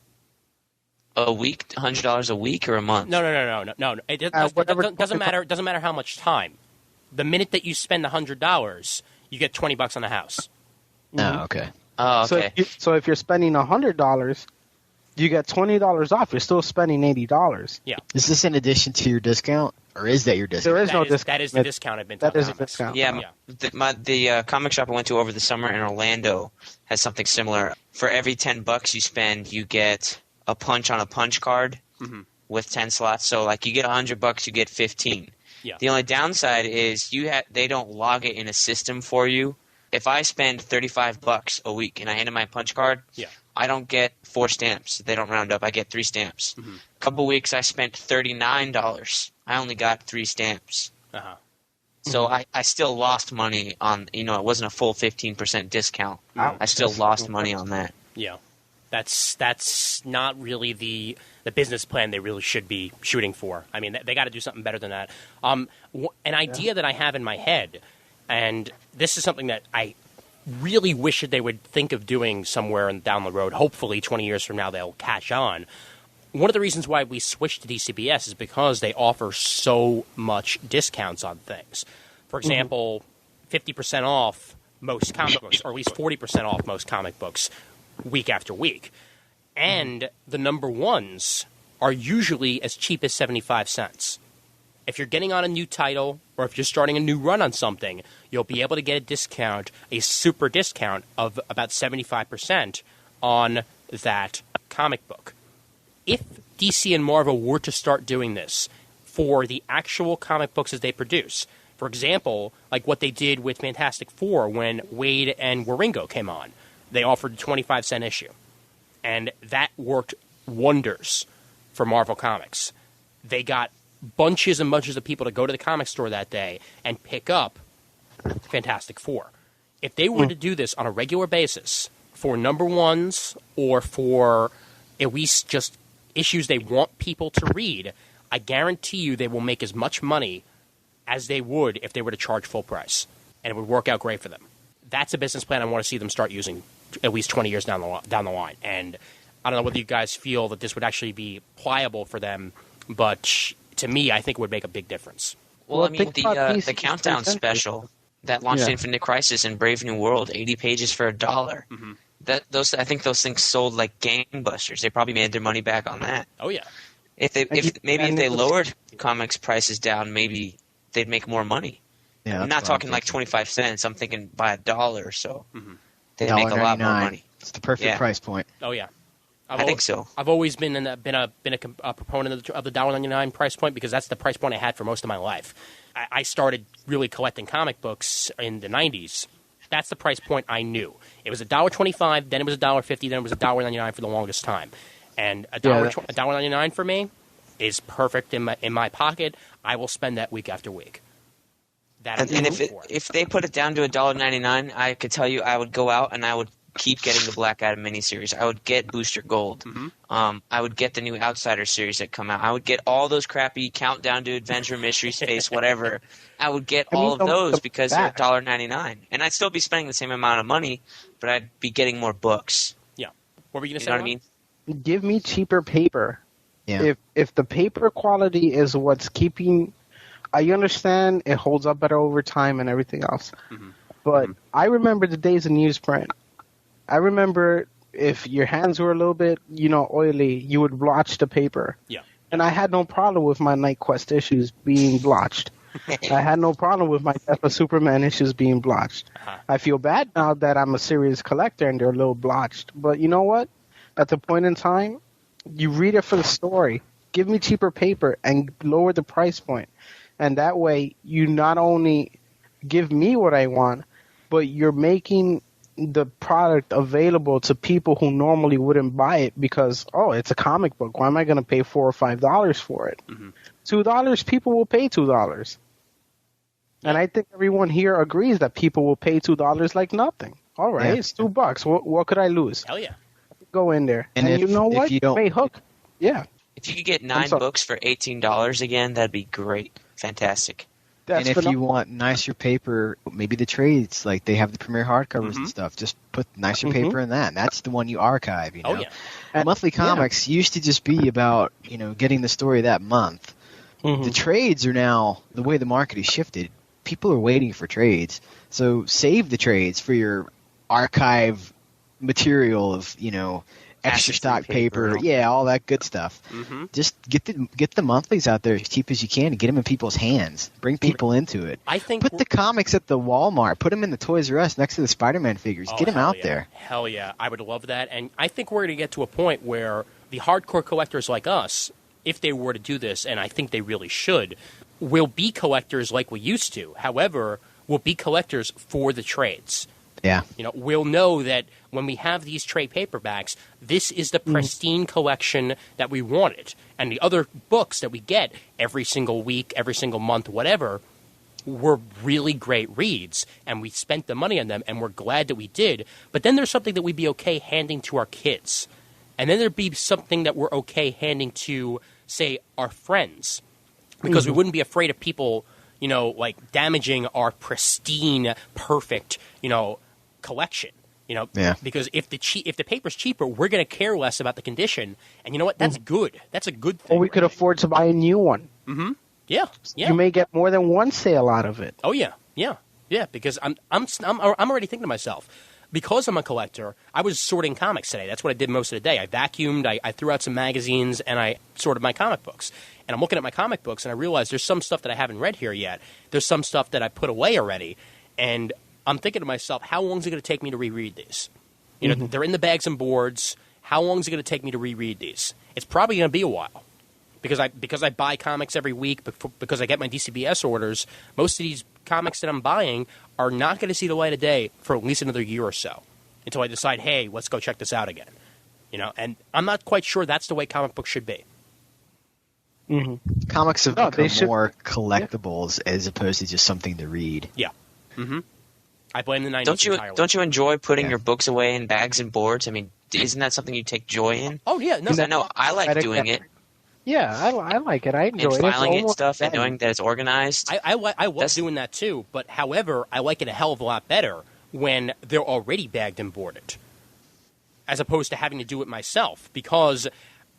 A week, $100 a week or a month? No. It doesn't matter. It doesn't matter how much time. The minute that you spend $100, you get $20 on the house. Oh, okay. Oh, okay. So if you're spending $100, you get $20 off. You're still spending $80. Yeah. Is this in addition to your discount, or is that your discount? There is no discount. That is the discount I've been That talking is a about. discount. Yeah, the comic shop I went to over the summer in Orlando has something similar. For every $10 you spend, you get a punch on a punch card with 10 slots. So like you get $100, you get 15. Yeah. The only downside is they don't log it in a system for you. If I spend $35 a week and I hand in my punch card, I don't get 4 stamps. They don't round up. I get 3 stamps. A couple weeks I spent $39. I only got 3 stamps. Uh-huh. So I still lost money on, it wasn't a full 15% discount. I still lost money on that. Yeah. That's not really the business plan they really should be shooting for. I mean, they got to do something better than that. An idea that I have in my head, and this is something that I really wish that they would think of doing somewhere down the road. Hopefully 20 years from now they'll catch on. One of the reasons why we switched to DCBS is because they offer so much discounts on things. For example, 50% off most comic books, or at least 40% off most comic books week after week. And the number ones are usually as cheap as 75 cents. If you're getting on a new title, or if you're starting a new run on something, you'll be able to get a discount, a super discount of about 75% on that comic book. If DC and Marvel were to start doing this for the actual comic books as they produce, for example, like what they did with Fantastic Four when Wade and Waringo came on, they offered a 25-cent issue. And that worked wonders for Marvel Comics. They got bunches and bunches of people to go to the comic store that day and pick up Fantastic Four. If they were to do this on a regular basis for number ones or for at least just issues they want people to read, I guarantee you they will make as much money as they would if they were to charge full price. And it would work out great for them. That's a business plan I want to see them start using at least 20 years down the line. And I don't know whether you guys feel that this would actually be pliable for them, but to me, I think it would make a big difference. Well, I mean, the Countdown special that launched Infinite Crisis and Brave New World, 80 pages for $1. I think those things sold like gangbusters. They probably made their money back on that. Oh yeah. If they lowered comics prices down, maybe they'd make more money. Yeah, I'm not talking like 25 cents. I'm thinking by $1 or so. Mm-hmm. They'd make a lot more money. It's the perfect price point. Oh yeah. I think so. I've always been a proponent of the $1.99 price point because that's the price point I had for most of my life. I started really collecting comic books in the 90s. That's the price point I knew. It was $1.25, then it was $1.50, then it was $1.99 for the longest time. And $1.99 for me is perfect in my pocket. I will spend that week after week. And if they put it down to $1.99, I could tell you I would go out and I would keep getting the Black Adam miniseries. I would get Booster Gold. Mm-hmm. I would get the new Outsider series that come out. I would get all those crappy Countdown to Adventure, Mystery Space, whatever. I would get all of those because they're $1.99. And I'd still be spending the same amount of money, but I'd be getting more books. Yeah. What were you going to say? You know what I mean? Give me cheaper paper. Yeah. If the paper quality is what's keeping... I understand it holds up better over time and everything else. Mm-hmm. But I remember the days of newsprint. I remember if your hands were a little bit, oily, you would blotch the paper. Yeah. And I had no problem with my Night Quest issues being blotched. I had no problem with my Death of Superman issues being blotched. Uh-huh. I feel bad now that I'm a serious collector and they're a little blotched. But you know what? At the point in time, you read it for the story. Give me cheaper paper and lower the price point. And that way, you not only give me what I want, but you're making the product available to people who normally wouldn't buy it because, it's a comic book. Why am I going to pay $4 or $5 for it? Mm-hmm. $2, people will pay $2. And I think everyone here agrees that people will pay $2 like nothing. All right, it's $2. What could I lose? Hell yeah. Go in there. And if, you know what? If you don't, may hook. Yeah. If you could get 9 books for $18 again, that'd be great. Fantastic. That's and if you want nicer paper, maybe the trades, like they have the premiere hardcovers and stuff, just put nicer paper in that. And that's the one you archive, Oh, yeah. And monthly comics used to just be about, getting the story that month. The trades are now, the way the market has shifted, people are waiting for trades. So save the trades for your archive material of, extra stock paper, all that good stuff. Mm-hmm. Just get the monthlies out there as cheap as you can and get them in people's hands. Bring people into it. I think put the comics at the Walmart. Put them in the Toys R Us next to the Spider-Man figures. Get them out there. Hell yeah, I would love that. And I think we're going to get to a point where the hardcore collectors like us, if they were to do this, and I think they really should, will be collectors like we used to. However, we'll be collectors for the trades. Yeah. We'll know that when we have these trade paperbacks, this is the pristine collection that we wanted. And the other books that we get every single week, every single month, whatever, were really great reads. And we spent the money on them, and we're glad that we did. But then there's something that we'd be okay handing to our kids. And then there'd be something that we're okay handing to, say, our friends. Because we wouldn't be afraid of people, damaging our pristine, perfect, collection, because if the paper's cheaper, we're going to care less about the condition, and you know what? That's good. That's a good thing. Or we could afford to buy a new one. Mm-hmm. Yeah. You may get more than one sale out of it. Oh yeah. Because I'm already thinking to myself, because I'm a collector, I was sorting comics today. That's what I did most of the day. I vacuumed, I threw out some magazines, and I sorted my comic books. And I'm looking at my comic books, and I realize there's some stuff that I haven't read here yet. There's some stuff that I put away already, and I'm thinking to myself, how long is it going to take me to reread these? They're in the bags and boards. How long is it going to take me to reread these? It's probably going to be a while because I buy comics every week, because I get my DCBS orders. Most of these comics that I'm buying are not going to see the light of day for at least another year or so until I decide, hey, let's go check this out again. And I'm not quite sure that's the way comic books should be. Mm-hmm. Comics have become more collectibles as opposed to just something to read. Yeah. Mm-hmm. I blame the 90s entirely. Don't you enjoy putting your books away in bags and boards? I mean, isn't that something you take joy in? Oh, yeah. No, I know I like doing it. Yeah, I like it. I enjoy it. And filing it and stuff and knowing that it's organized. I love doing that too, but however, I like it a hell of a lot better when they're already bagged and boarded as opposed to having to do it myself, because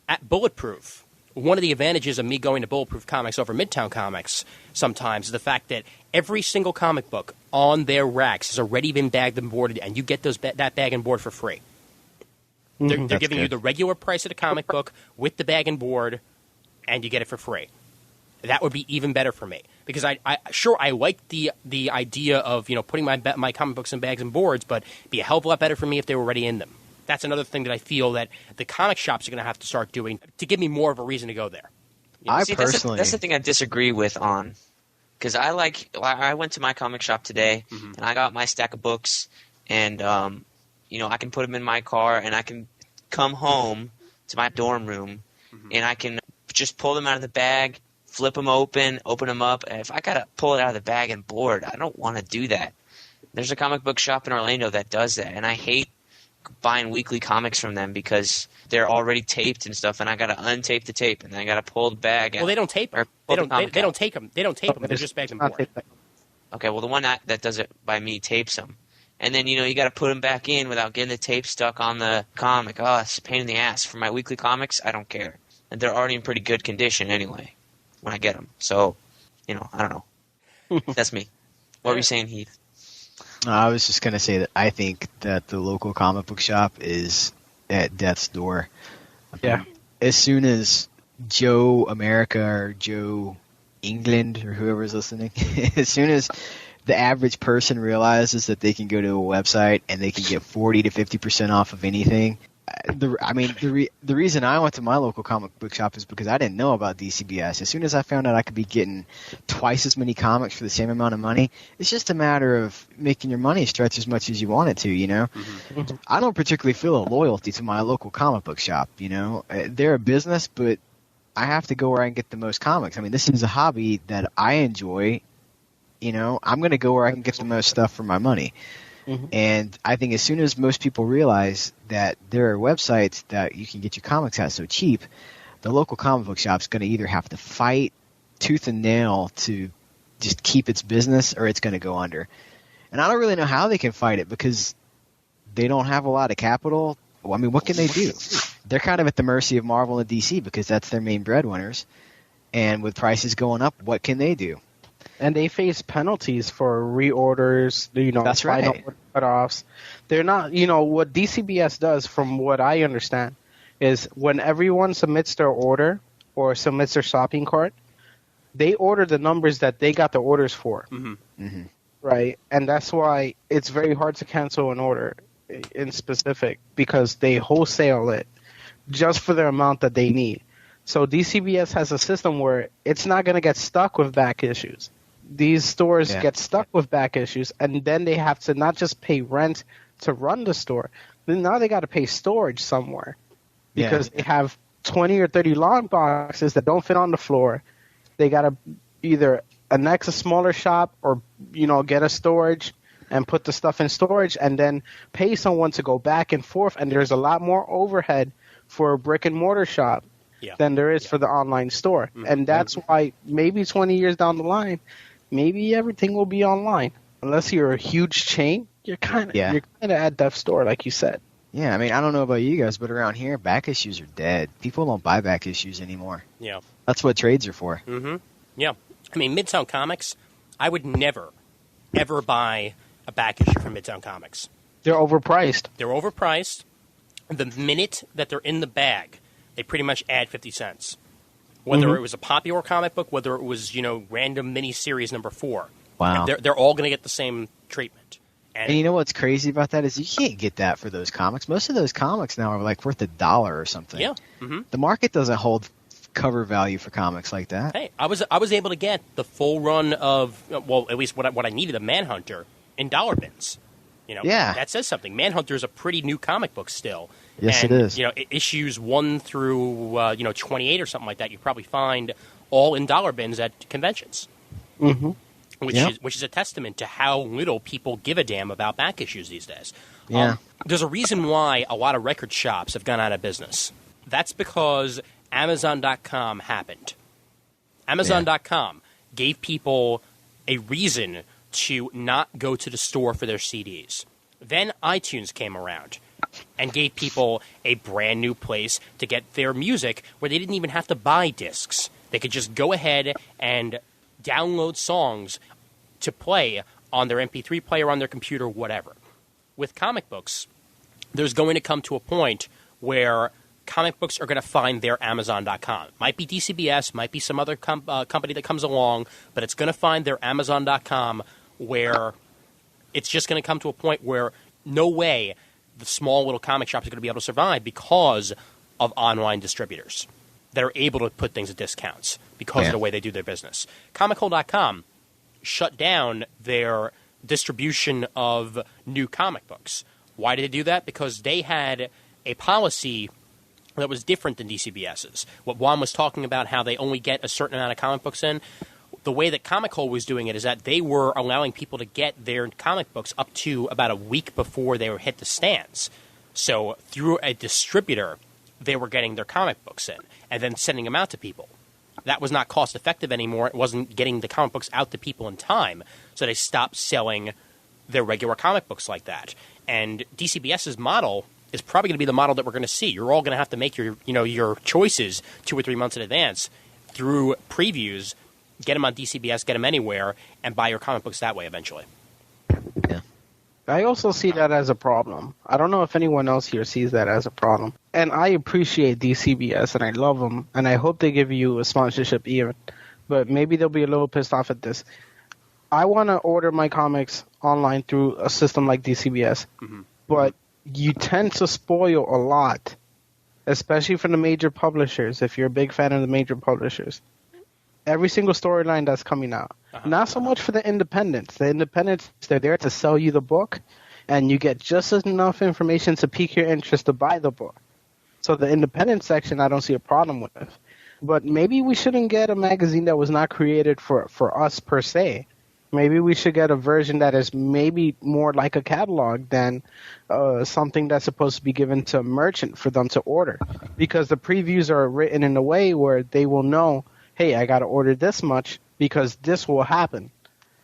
at Bulletproof, one of the advantages of me going to Bulletproof Comics over Midtown Comics sometimes is the fact that every single comic book on their racks has already been bagged and boarded, and you get that bag and board for free. They're giving you the regular price of the comic book with the bag and board, and you get it for free. That would be even better for me because I like the idea of putting my comic books in bags and boards, but it'd be a hell of a lot better for me if they were already in them. That's another thing that I feel that the comic shops are going to have to start doing to give me more of a reason to go there. Personally, that's the thing I disagree with on, because I went to my comic shop today and I got my stack of books and I can put them in my car and I can come home to my dorm room and I can just pull them out of the bag, flip them open them up. And if I gotta pull it out of the bag and board, I don't want to do that. There's a comic book shop in Orlando that does that, and I hate buying weekly comics from them because they're already taped and stuff, and I gotta untape the tape, and then I gotta pull the bag out. Well, they don't tape them. They don't tape them. They don't tape them. They're just bags and board. Okay, well, the one that does it by me tapes them. And then, you got to put them back in without getting the tape stuck on the comic. Oh, it's a pain in the ass. For my weekly comics, I don't care. And they're already in pretty good condition anyway when I get them. So, I don't know. That's me. What were you saying, Heath? I was just going to say that I think that the local comic book shop is at death's door. Yeah. As soon as Joe America or Joe England or whoever's listening, as soon as the average person realizes that they can go to a website and they can get 40 to 50% off of anything. The reason I went to my local comic book shop is because I didn't know about DCBS. As soon as I found out I could be getting twice as many comics for the same amount of money, it's just a matter of making your money stretch as much as you want it to, Mm-hmm. I don't particularly feel a loyalty to my local comic book shop, They're a business, but I have to go where I can get the most comics. I mean, this is a hobby that I enjoy. I'm going to go where I can get the most stuff for my money. Mm-hmm. And I think as soon as most people realize that there are websites that you can get your comics at so cheap, the local comic book shop's going to either have to fight tooth and nail to just keep its business or it's going to go under. And I don't really know how they can fight it because they don't have a lot of capital. Well, I mean, what can they do? They're kind of at the mercy of Marvel and DC because that's their main breadwinners. And with prices going up, what can they do? And they face penalties for reorders, That's right. Cutoffs. They're not, what DCBS does, from what I understand, is when everyone submits their order or submits their shopping cart, they order the numbers that they got the orders for. Mm-hmm. Mm-hmm. Right? And that's why it's very hard to cancel an order in specific because they wholesale it just for the amount that they need. So DCBS has a system where it's not going to get stuck with back issues. These stores get stuck with back issues, and then they have to not just pay rent to run the store. Then now they got to pay storage somewhere because they have 20 or 30 long boxes that don't fit on the floor. They got to either annex a smaller shop or get a storage and put the stuff in storage, and then pay someone to go back and forth. And there's a lot more overhead for a brick and mortar shop than there is for the online store. Mm-hmm. And that's why maybe 20 years down the line, maybe everything will be online. Unless you're a huge chain, you're kind of at death's door, like you said. Yeah, I mean, I don't know about you guys, but around here, back issues are dead. People don't buy back issues anymore. Yeah. That's what trades are for. Mm-hmm. Yeah. I mean, Midtown Comics, I would never, ever buy a back issue from Midtown Comics. They're overpriced. They're overpriced. The minute that they're in the bag, they pretty much add 50 cents. Whether it was a popular comic book, whether it was, random miniseries number 4. Wow. They're all going to get the same treatment. And you know what's crazy about that is you can't get that for those comics. Most of those comics now are like worth $1 or something. Yeah. Mm-hmm. The market doesn't hold cover value for comics like that. Hey, I was able to get the full run of, well, at least what I needed, a Manhunter, in dollar bins. That says something. Manhunter is a pretty new comic book still. Yes, it is. Issues 1 through 28 or something like that, you probably find all in dollar bins at conventions. Mm-hmm. Which is a testament to how little people give a damn about back issues these days. Yeah. There's a reason why a lot of record shops have gone out of business. That's because Amazon.com happened. Amazon.com gave people a reason to not go to the store for their CDs. Then iTunes came around and gave people a brand new place to get their music where they didn't even have to buy discs. They could just go ahead and download songs to play on their MP3 player, on their computer, whatever. With comic books, there's going to come to a point where comic books are going to find their Amazon.com. Might be DCBS, might be some other company that comes along, but it's going to find their Amazon.com, where it's just going to come to a point where no way the small little comic shops are going to be able to survive because of online distributors that are able to put things at discounts because of the way they do their business. Comichole.com shut down their distribution of new comic books. Why did they do that? Because they had a policy that was different than DCBS's. What Juan was talking about, how they only get a certain amount of comic books in, the way that Comichole was doing it is that they were allowing people to get their comic books up to about a week before they were hit the stands. So through a distributor, they were getting their comic books in and then sending them out to people. That was not cost effective anymore. It wasn't getting the comic books out to people in time. So they stopped selling their regular comic books like that. And DCBS's model is probably going to be the model that we're going to see. You're all going to have to make your choices 2 or 3 months in advance through previews, get them on DCBS, get them anywhere, and buy your comic books that way eventually. Yeah. I also see that as a problem. I don't know if anyone else here sees that as a problem. And I appreciate DCBS, and I love them, and I hope they give you a sponsorship even. But maybe they'll be a little pissed off at this. I want to order my comics online through a system like DCBS, but you tend to spoil a lot, especially from the major publishers, if you're a big fan of the major publishers. Every single storyline that's coming out. Not so much for the independents. The independents, they're there to sell you the book, and you get just enough information to pique your interest to buy the book. So the independent section, I don't see a problem with. But maybe we shouldn't get a magazine that was not created for us per se. Maybe we should get a version that is maybe more like a catalog than something that's supposed to be given to a merchant for them to order. Because the previews are written in a way where they will know, hey, I got to order this much because this will happen.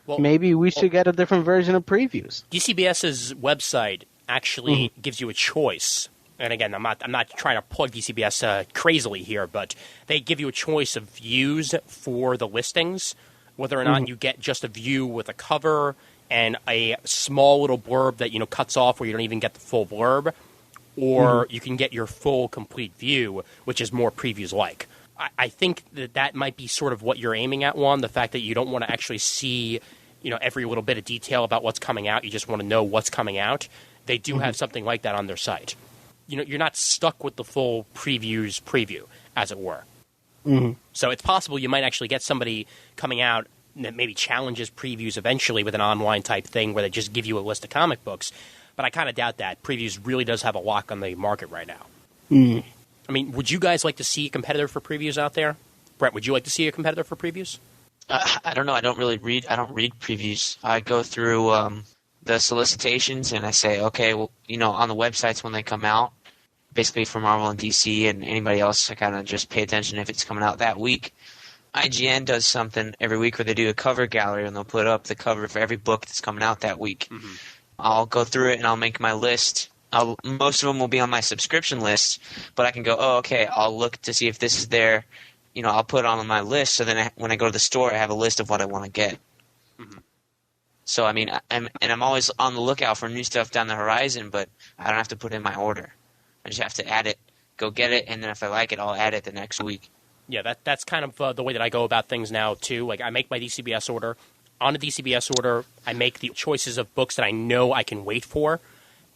Well, maybe we should get a different version of previews. DCBS's website actually gives you a choice. And again, I'm not trying to plug DCBS crazily here, but they give you a choice of views for the listings, whether or not you get just a view with a cover and a small little blurb that cuts off where you don't even get the full blurb, or you can get your full complete view, which is more previews-like. I think that might be sort of what you're aiming at, Juan, the fact that you don't want to actually see every little bit of detail about what's coming out. You just want to know what's coming out. They do have something like that on their site. You're not stuck with the full preview, as it were. So it's possible you might actually get somebody coming out that maybe challenges previews eventually with an online type thing where they just give you a list of comic books. But I kind of doubt that. Previews really does have a lock on the market right now. I mean, would you guys like to see a competitor for previews out there? Brett, would you like to see a competitor for previews? I don't know. I don't read previews. I go through the solicitations and I say, okay, well, on the websites when they come out, basically for Marvel and DC and anybody else, I kind of just pay attention if it's coming out that week. IGN does something every week where they do a cover gallery and they'll put up the cover for every book that's coming out that week. I'll go through it and I'll make my list. Most of them will be on my subscription list, but I can go, okay, I'll look to see if this is there. I'll put it on my list, so then when I go to the store, I have a list of what I want to get. So, I mean, I'm always on the lookout for new stuff down the horizon, but I don't have to put in my order. I just have to add it, go get it, and then if I like it, I'll add it the next week. Yeah, that's kind of the way that I go about things now, too. Like, I make my DCBS order. On a DCBS order, I make the choices of books that I know I can wait for,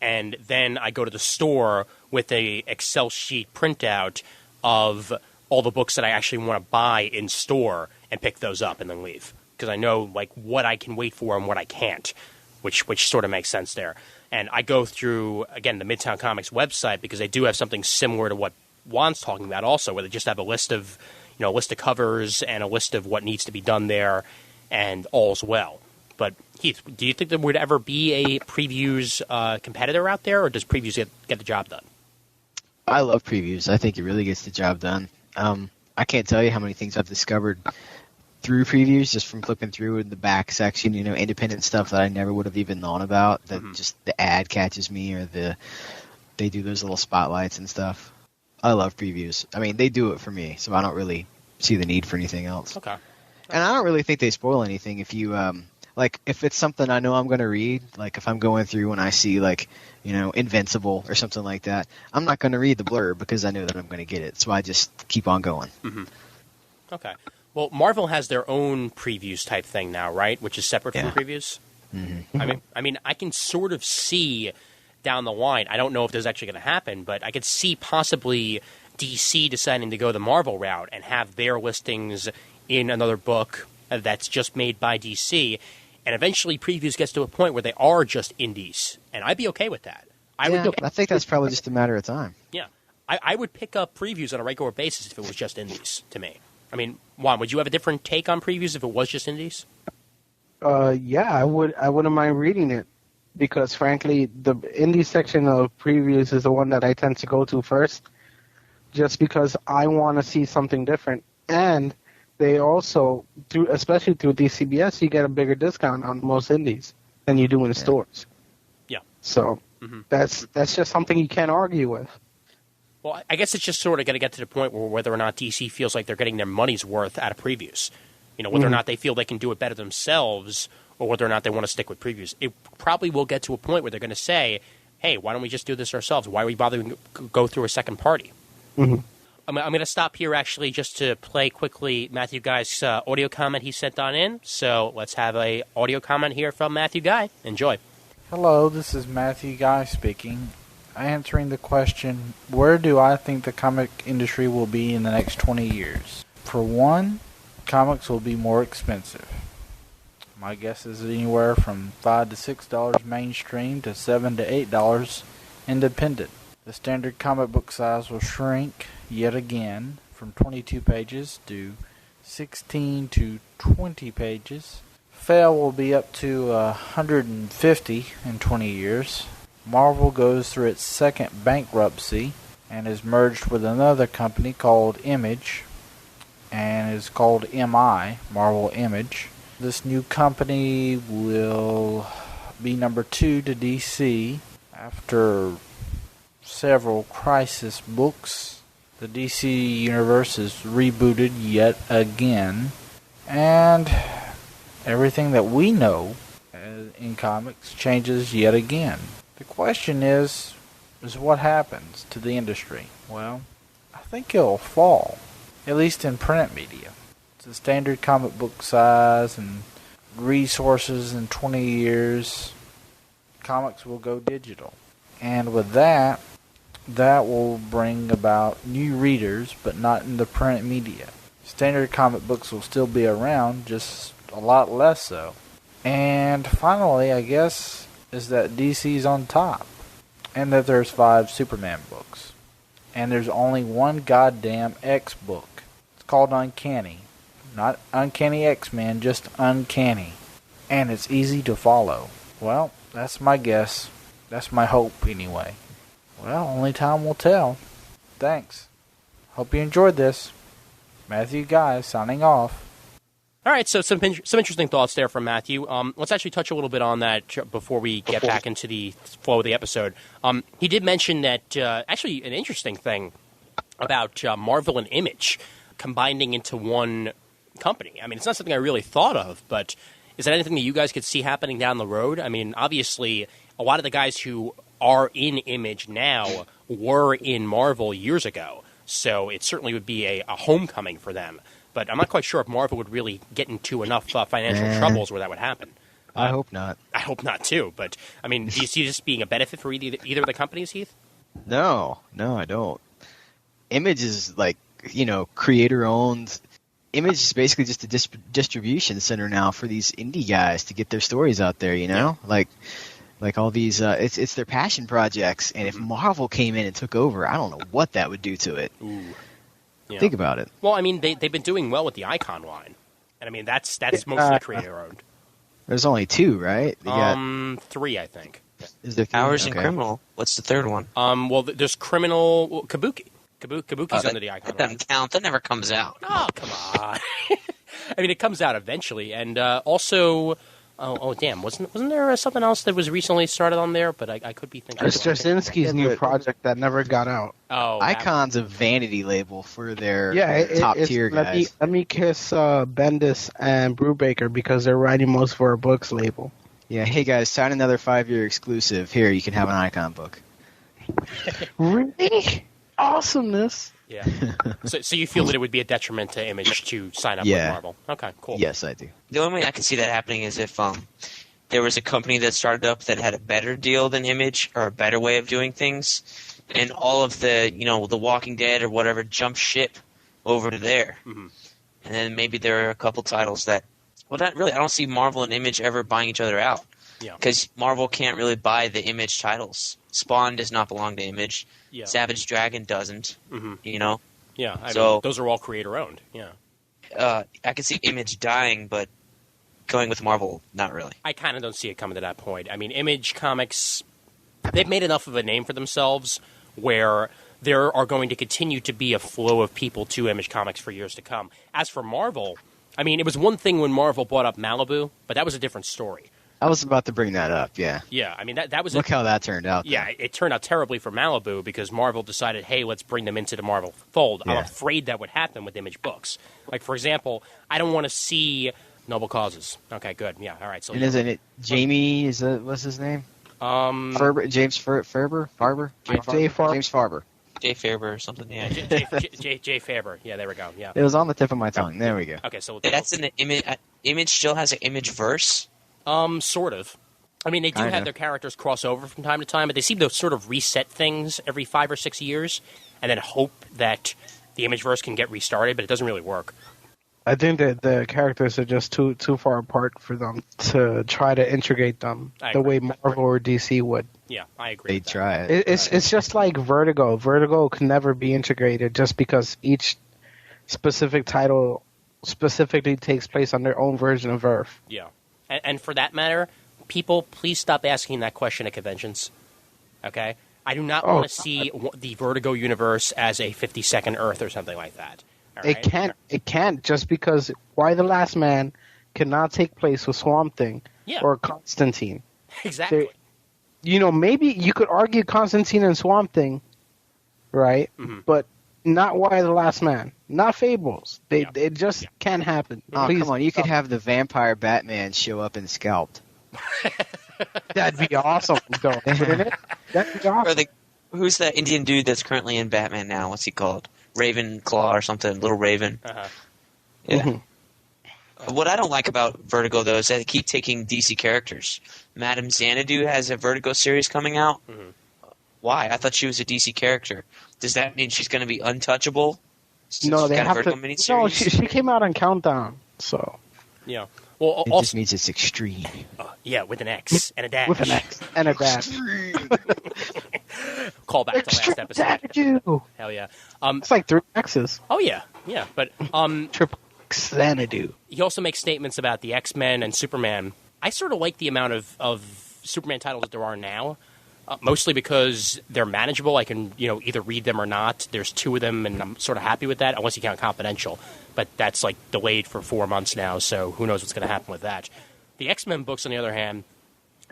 and then I go to the store with a Excel sheet printout of all the books that I actually want to buy in store and pick those up and then leave. Because I know what I can wait for and what I can't, which sort of makes sense there. And I go through, again, the Midtown Comics website because they do have something similar to what Juan's talking about also, where they just have a list of covers and a list of what needs to be done there, and all's well. But Heath, do you think there would ever be a previews competitor out there, or does previews get the job done? I love previews. I think it really gets the job done. I can't tell you how many things I've discovered through previews just from flipping through in the back section, independent stuff that I never would have even known about, that just the ad catches me, or they do those little spotlights and stuff. I love previews. I mean, they do it for me, so I don't really see the need for anything else. Okay. And I don't really think they spoil anything if you like if it's something I know I'm going to read, like if I'm going through and I see like, Invincible or something like that, I'm not going to read the blurb because I know that I'm going to get it. So I just keep on going. Mm-hmm. Okay. Well, Marvel has their own previews type thing now, right? Which is separate from previews. Mm-hmm. I mean, I can sort of see down the line. I don't know if this is actually going to happen, but I could see possibly DC deciding to go the Marvel route and have their listings in another book that's just made by DC. And eventually previews gets to a point where they are just indies. And I'd be okay with that. I think that's probably just a matter of time. Yeah. I would pick up previews on a regular basis if it was just indies to me. I mean, Juan, would you have a different take on previews if it was just indies? Yeah, I would. I wouldn't mind reading it because, frankly, the indie section of previews is the one that I tend to go to first, just because I want to see something different. And they also, especially through DCBS, you get a bigger discount on most indies than you do in stores. Yeah. So that's just something you can't argue with. Well, I guess it's just sort of going to get to the point where whether or not DC feels like they're getting their money's worth out of previews. Whether or not they feel they can do it better themselves or whether or not they want to stick with previews. It probably will get to a point where they're going to say, hey, why don't we just do this ourselves? Why are we bothering to go through a second party? Mm-hmm. I'm going to stop here, actually, just to play quickly Matthew Guy's audio comment he sent on in. So let's have a audio comment here from Matthew Guy. Enjoy. Hello, this is Matthew Guy speaking. Answering the question, where do I think the comic industry will be in the next 20 years? For one, comics will be more expensive. My guess is anywhere from $5 to $6 mainstream to $7 to $8 independent. The standard comic book size will shrink yet again from 22 pages to 16 to 20 pages. Fail will be up to 150 in 20 years. Marvel goes through its second bankruptcy and is merged with another company called Image and is called MI, Marvel Image. This new company will be number 2 to DC after several Crisis books. The DC universe is rebooted yet again, and everything that we know in comics changes yet again. The question is what happens to the industry? Well, I think it'll fall, at least in print media. It's a standard comic book size and resources in 20 years. Comics will go digital. And with that will bring about new readers, but not in the print media. Standard comic books will still be around, just a lot less so. And finally, I guess, is that DC's on top. And that there's 5 Superman books. And there's only one goddamn X book. It's called Uncanny. Not Uncanny X-Men, just Uncanny. And it's easy to follow. Well, that's my guess. That's my hope, anyway. Well, only time will tell. Thanks. Hope you enjoyed this. Matthew Guy signing off. All right, so some interesting thoughts there from Matthew. Let's actually touch a little bit on that before we get back into the flow of the episode. He did mention that, actually, an interesting thing about Marvel and Image combining into one company. I mean, it's not something I really thought of, but is that anything that you guys could see happening down the road? I mean, obviously, a lot of the guys who are in Image now were in Marvel years ago, so it certainly would be a homecoming for them. But I'm not quite sure if Marvel would really get into enough financial troubles where that would happen. I hope not. I hope not, too. But, I mean, do you see this being a benefit for either of the companies, Heath? No, I don't. Image is creator-owned. Image is basically just a distribution center now for these indie guys to get their stories out there, Yeah. Like all these, it's their passion projects. And if Marvel came in and took over, I don't know what that would do to it. Ooh. Yeah. Think about it. Well, I mean, they've been doing well with the Icon line. And, I mean, that's mostly creator-owned. There's only 2, right? They got 3, I think. Is there 3? Powers Okay. and Criminal. What's the third one? Well, there's Criminal... Kabuki. Kabuki's under the Icon That doesn't count. That never comes out. Oh, come on. I mean, it comes out eventually. And also, Oh, damn! Wasn't there something else that was recently started on there? But I could be thinking. It's Straczynski's new project that never got out. Oh, Icon's a vanity label for their top tier guys. Let me kiss Bendis and Brubaker because they're writing most of our books label. Yeah, hey guys, sign another 5-year exclusive. Here, you can have an Icon book. Really? Awesomeness. Yeah. So you feel that it would be a detriment to Image to sign up with Marvel? Okay, cool. Yes, I do. The only way I can see that happening is if there was a company that started up that had a better deal than Image or a better way of doing things, and all of the The Walking Dead or whatever jump ship over to there, and then maybe there are a couple titles that, well, not really. I don't see Marvel and Image ever buying each other out. Yeah. Because Marvel can't really buy the Image titles. Spawn does not belong to Image. Yeah. Savage Dragon doesn't. Yeah. I So- mean, those are all creator owned. Yeah. I can see Image dying, but going with Marvel, not really. I kind of don't see it coming to that point. I mean, Image Comics, they've made enough of a name for themselves where there are going to continue to be a flow of people to Image Comics for years to come. As for Marvel, I mean, it was one thing when Marvel bought up Malibu, but that was a different story. I was about to bring that up, yeah. Yeah, I mean, that was... Look how that turned out. Yeah, it turned out terribly for Malibu because Marvel decided, hey, let's bring them into the Marvel fold. Yeah. I'm afraid that would happen with Image books. Like, for example, I don't want to see Noble Causes. Okay, good. Yeah, all right. So And isn't it Jamie, what's his name? Farber, James Farber? Jay Farber. James Farber. Jay Faber or something, yeah. Jay Faber. Yeah, there we go. Yeah. It was on the tip of my tongue. There we go. Okay, so... That's in the Image... Image still has an Image verse? Sort of. I mean, they do have their characters cross over from time to time, but they seem to sort of reset things every 5 or 6 years and then hope that the Imageverse can get restarted, but it doesn't really work. I think that the characters are just too far apart for them to try to integrate them the way Marvel or DC would. Yeah, I agree. They try it. It's just like Vertigo. Vertigo can never be integrated just because each specific title specifically takes place on their own version of Earth. Yeah. And for that matter, people, please stop asking that question at conventions. Okay? I do not want to see the Vertigo universe as a 52nd Earth or something like that. All right? It can't just because Why the Last Man cannot take place with Swamp Thing or Constantine. Exactly. Maybe you could argue Constantine and Swamp Thing, right? Mm-hmm. But not Why the Last Man. Not Fables. It just can't happen. Oh, come on. You could have the vampire Batman show up and scalped. That'd be awesome, though, wouldn't it? That'd be awesome. Who's that Indian dude that's currently in Batman now? What's he called? Ravenclaw or something? Little Raven. Uh-huh. Yeah. Mm-hmm. What I don't like about Vertigo, though, is that they keep taking DC characters. Madame Xanadu has a Vertigo series coming out. Mm-hmm. Why? I thought she was a DC character. Does that mean she's going to be untouchable? No, they have to. No, she came out on Countdown, so. Yeah. Well, it just means it's extreme. Yeah, with an X and a dash. With an X and a dash. Call back to last episode. Xanadu. Hell yeah. It's like 3 X's. Oh yeah, but Triple Xanadu. He also makes statements about the X-Men and Superman. I sort of like the amount of Superman titles that there are now. Mostly because they're manageable. I can, either read them or not. There's 2 of them, and I'm sort of happy with that, unless you count Confidential. But that's, delayed for 4 months now, so who knows what's going to happen with that. The X-Men books, on the other hand,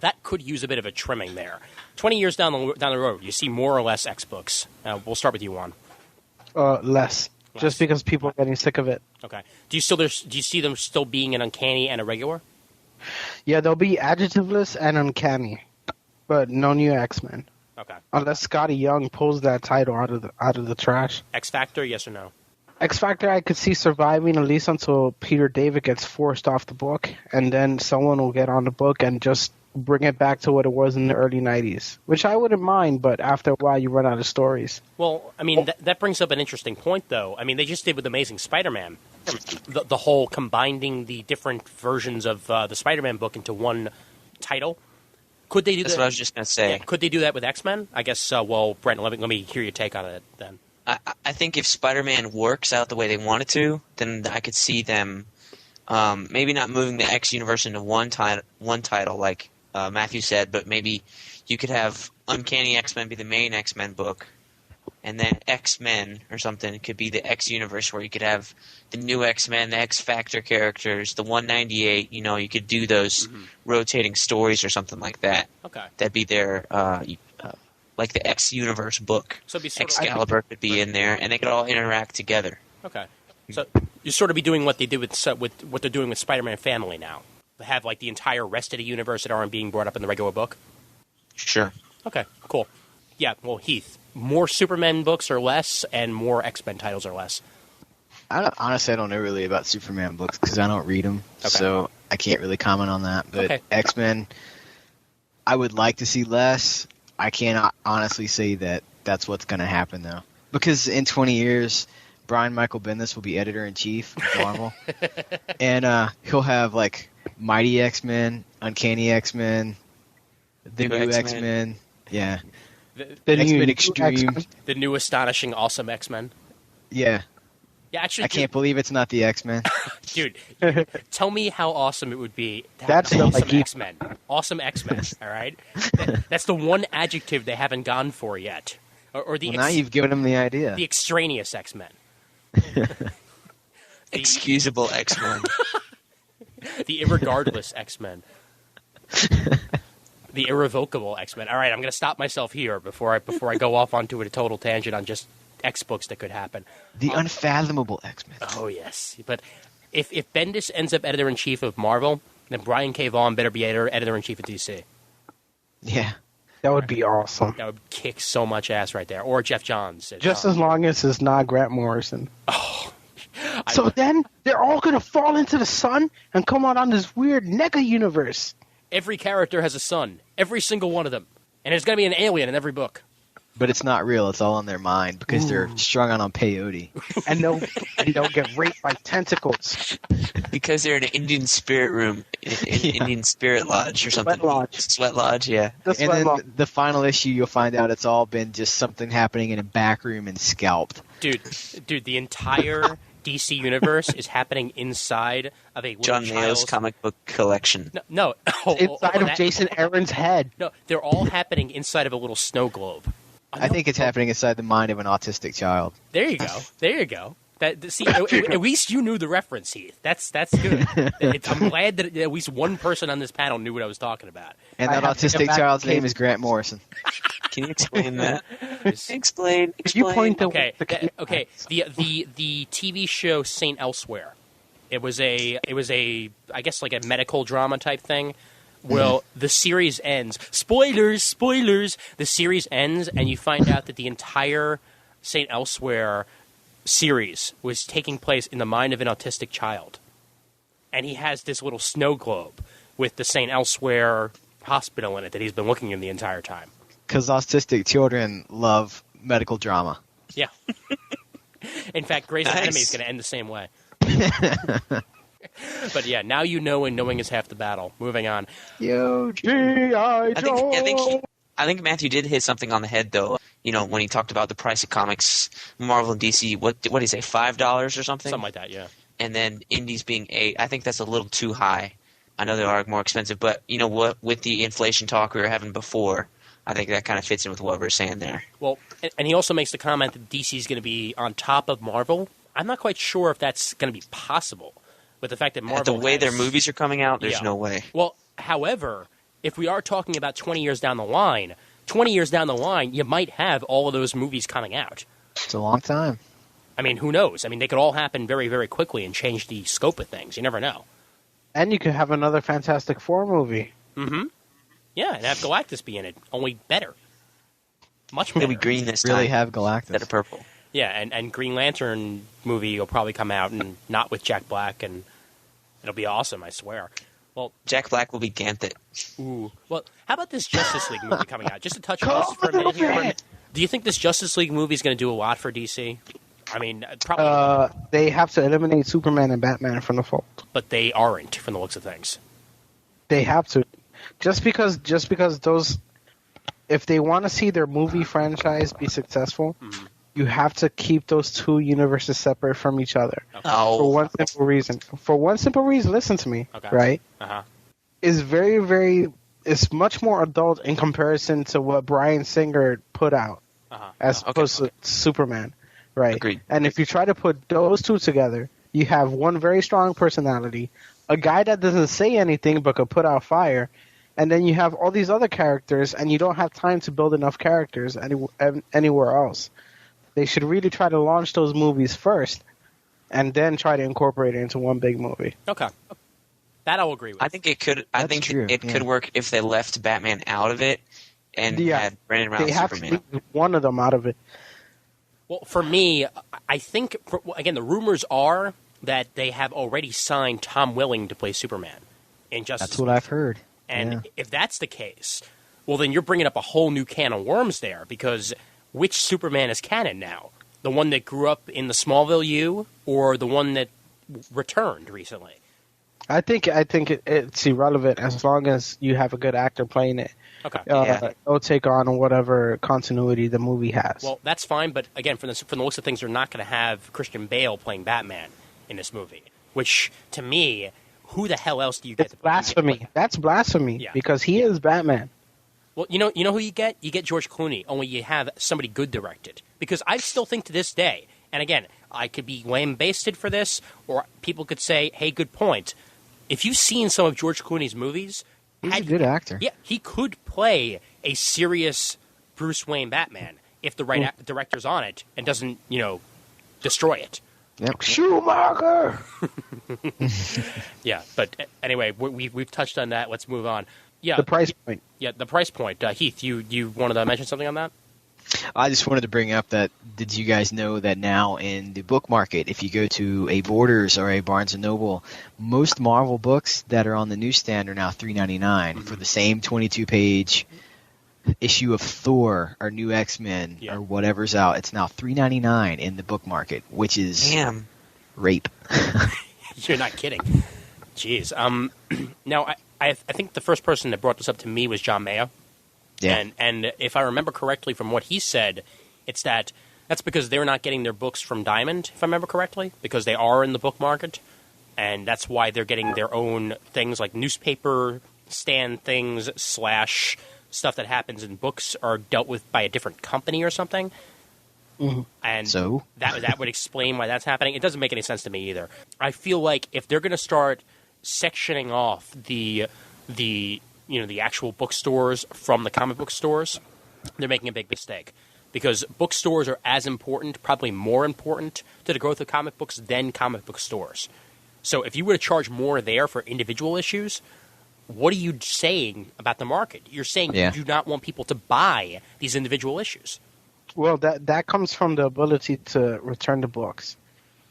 that could use a bit of a trimming there. 20 years down the road, you see more or less X books. We'll start with you, Juan. Less. Just because people are getting sick of it. Okay. Do you see them still being an Uncanny and a regular? Yeah, they'll be adjectiveless and Uncanny. But no new X-Men. Okay. Unless Scotty Young pulls that title out of the trash. X Factor, yes or no? X Factor, I could see surviving at least until Peter David gets forced off the book, and then someone will get on the book and just bring it back to what it was in the early 90s, which I wouldn't mind, but after a while you run out of stories. Well, I mean, that brings up an interesting point, though. I mean, they just did with Amazing Spider-Man, the whole combining the different versions of the Spider-Man book into one title. Could they do that? That's what I was just going to say. Yeah, could they do that with X-Men? I guess, Brent, let me hear your take on it then. I think if Spider-Man works out the way they want it to, then I could see them maybe not moving the X universe into one title like Matthew said, but maybe you could have Uncanny X-Men be the main X-Men book, and then X-Men or something. It could be the X universe where you could have the new X-Men, the X-Factor characters, the 198. You could do those rotating stories or something like that. Okay. That'd be their like the X universe book. So it'd be sort Excalibur could be in there, and they could all interact together. Okay. So you sort of be doing what they did with what they're doing with Spider-Man Family now. They have like the entire rest of the universe that aren't being brought up in the regular book. Sure. Okay, cool. Yeah, well, Heath, more Superman books or less, and more X-Men titles or less? Honestly, I don't know really about Superman books because I don't read them, so I can't really comment on that. But X-Men, I would like to see less. I can't honestly say that that's what's going to happen, though. Because in 20 years, Brian Michael Bendis will be editor-in-chief of Marvel. And he'll have, like, Mighty X-Men, Uncanny X-Men, the new X-Men. Yeah. The X-Men Extreme. The new Astonishing Awesome X-Men. Yeah. Yeah, actually, I can't believe it's not the X-Men. Dude, tell me how awesome it would be to have That's awesome X-Men. Awesome X-Men, all right? That's the one adjective they haven't gone for yet. Or the now you've given them the idea. The extraneous X-Men. Excusable X-Men. The irregardless X-Men. The irrevocable X-Men. All right, I'm going to stop myself here before I go off onto a total tangent on just X books that could happen. The unfathomable X-Men. Oh, yes. But if Bendis ends up editor-in-chief of Marvel, then Brian K. Vaughan better be editor-in-chief of DC. Yeah. That would be awesome. That would kick so much ass right there. Or Jeff Johns. Just as long as it's not Grant Morrison. Oh. So then they're all going to fall into the sun and come out on this weird NECA universe. Every character has a son. Every single one of them. And there's going to be an alien in every book. But it's not real. It's all in their mind because they're strung on peyote. And they'll get raped by tentacles. Because they're in an Indian spirit room, Indian spirit lodge or something. Sweat lodge, yeah. The final issue, you'll find out it's all been just something happening in a back room and scalped. Dude, the entire DC universe is happening inside of a John Mayall's comic book collection. No. Inside of Jason Aaron's head. No, they're all happening inside of a little snow globe. I think it's happening inside the mind of an autistic child. There you go. See, at least you knew the reference, Heath. That's good. I'm glad that at least one person on this panel knew what I was talking about. And that autistic child's name is Grant Morrison. Can you explain that? Explain. You point to okay. The TV show Saint Elsewhere. It was a I guess like a medical drama type thing. Well, the series ends. Spoilers! The series ends, and you find out that the entire Saint Elsewhere series was taking place in the mind of an autistic child. And he has this little snow globe with the Saint Elsewhere hospital in it that he's been looking in the entire time. Because autistic children love medical drama. Yeah. In fact, Grey's Anatomy is going to end the same way. But yeah, now you know, and knowing is half the battle. Moving on. Yo, G.I. Joe. I think Matthew did hit something on the head, though. When he talked about the price of comics, Marvel and DC. What did he say? $5 or something? Something like that, yeah. And then indies being $8. I think that's a little too high. I know they are more expensive, but you know what? With the inflation talk we were having before, I think that kind of fits in with what we're saying there. Well, and he also makes the comment that DC is going to be on top of Marvel. I'm not quite sure if that's going to be possible. With the fact that Marvel, the way their movies are coming out, there's no way. Well, however, if we are talking about 20 years down the line, you might have all of those movies coming out. It's a long time. I mean, who knows? I mean, they could all happen very, very quickly and change the scope of things. You never know. And you could have another Fantastic Four movie. Mm-hmm. Yeah, and have Galactus be in it. Only better. Much better. It'll be green this time. Really have Galactus. Instead of purple. Yeah, and Green Lantern movie will probably come out, and not with Jack Black, and it'll be awesome, I swear. Well, Jack Black will be Ganthet. Ooh. Well, how about this Justice League movie coming out? Just to touch on this for a minute here. Do you think this Justice League movie is going to do a lot for DC? I mean, probably. They have to eliminate Superman and Batman from the fold. But they aren't, from the looks of things. They have to. Just because those... If they want to see their movie franchise be successful... Mm-hmm. You have to keep those two universes separate from each other. Okay. For one simple reason. Listen to me. Okay. Right? Uh-huh. Is very, very... It's much more adult in comparison to what Bryan Singer put out. as opposed to Superman, right? Agreed. And if you try to put those two together, you have one very strong personality, a guy that doesn't say anything but could put out fire, and then you have all these other characters, and you don't have time to build enough characters anywhere else. They should really try to launch those movies first, and then try to incorporate it into one big movie. Okay. That I'll agree with. I think it could. I think it could work if they left Batman out of it and had Brandon Routh Superman. They have to leave one of them out of it. Well, for me, I think again the rumors are that they have already signed Tom Welling to play Superman in Justice. That's what I've heard. And if that's the case, well, then you're bringing up a whole new can of worms there, because which Superman is canon now? The one that grew up in the Smallville U, or the one that returned recently? I think it's irrelevant as long as you have a good actor playing it. Okay. It'll take on whatever continuity the movie has. Well, that's fine, but again, from the looks of things, they're not going to have Christian Bale playing Batman in this movie, which, to me, who the hell else do you get? It's blasphemy. That's blasphemy, because he is Batman. Well, you know who you get? You get George Clooney, only you have somebody good directed. Because I still think to this day, and again, I could be lambasted for this, or people could say, hey, good point. If you've seen some of George Clooney's movies, he's a good actor. Yeah, he could play a serious Bruce Wayne Batman if the right director's on it and doesn't, destroy it. Yep. Schumacher! Yeah, but anyway, we've touched on that. Let's move on. Yeah, the price point. Yeah, the price point. Heath, you wanted to mention something on that? I just wanted to bring up that, did you guys know that now in the book market, if you go to a Borders or a Barnes & Noble, most Marvel books that are on the newsstand are now $3.99 for the same 22-page issue of Thor or New X-Men or whatever's out. It's now $3.99 in the book market, which is rape. You're not kidding. Jeez. Now, I think the first person that brought this up to me was John Mayo. Yeah. And if I remember correctly from what he said, it's that's because they're not getting their books from Diamond, if I remember correctly, because they are in the book market. And that's why they're getting their own things like newspaper stand things / stuff that happens in books are dealt with by a different company or something. Mm-hmm. And so that would explain why that's happening. It doesn't make any sense to me either. I feel like if they're going to start sectioning off the actual bookstores from the comic book stores, they're making a big mistake. Because bookstores are as important, probably more important to the growth of comic books than comic book stores. So if you were to charge more there for individual issues, what are you saying about the market? You're saying you do not want people to buy these individual issues. Well, that comes from the ability to return the books.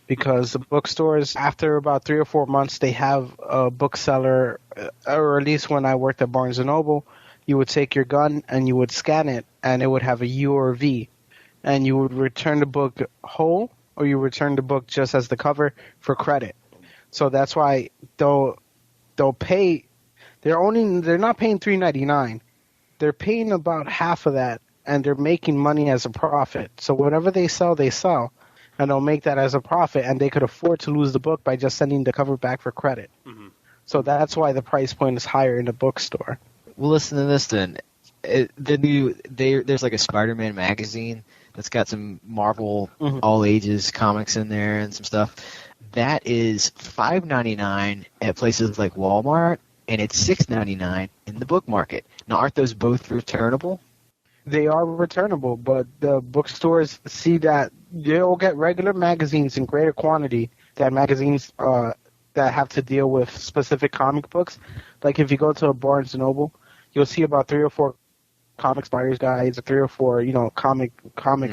Because the bookstores, after about 3 or 4 months, they have a bookseller, or at least when I worked at Barnes & Noble, you would take your gun and you would scan it, and it would have a U or a V. And you would return the book whole, or you return the book just as the cover for credit. So that's why they'll pay. They're not paying $3.99. They're paying about half of that, and they're making money as a profit. So whatever they sell, and they'll make that as a profit, and they could afford to lose the book by just sending the cover back for credit. Mm-hmm. So that's why the price point is higher in the bookstore. Well, listen to this then. There's like a Spider-Man magazine that's got some Marvel all ages comics in there and some stuff. That is $5.99 at places like Walmart, and it's $6.99 in the book market. Now, aren't those both returnable? They are returnable, but the bookstores see that they'll get regular magazines in greater quantity than magazines that have to deal with specific comic books. Like if you go to a Barnes & Noble, you'll see about 3 or 4 comic buyers guides, or 3 or 4 comic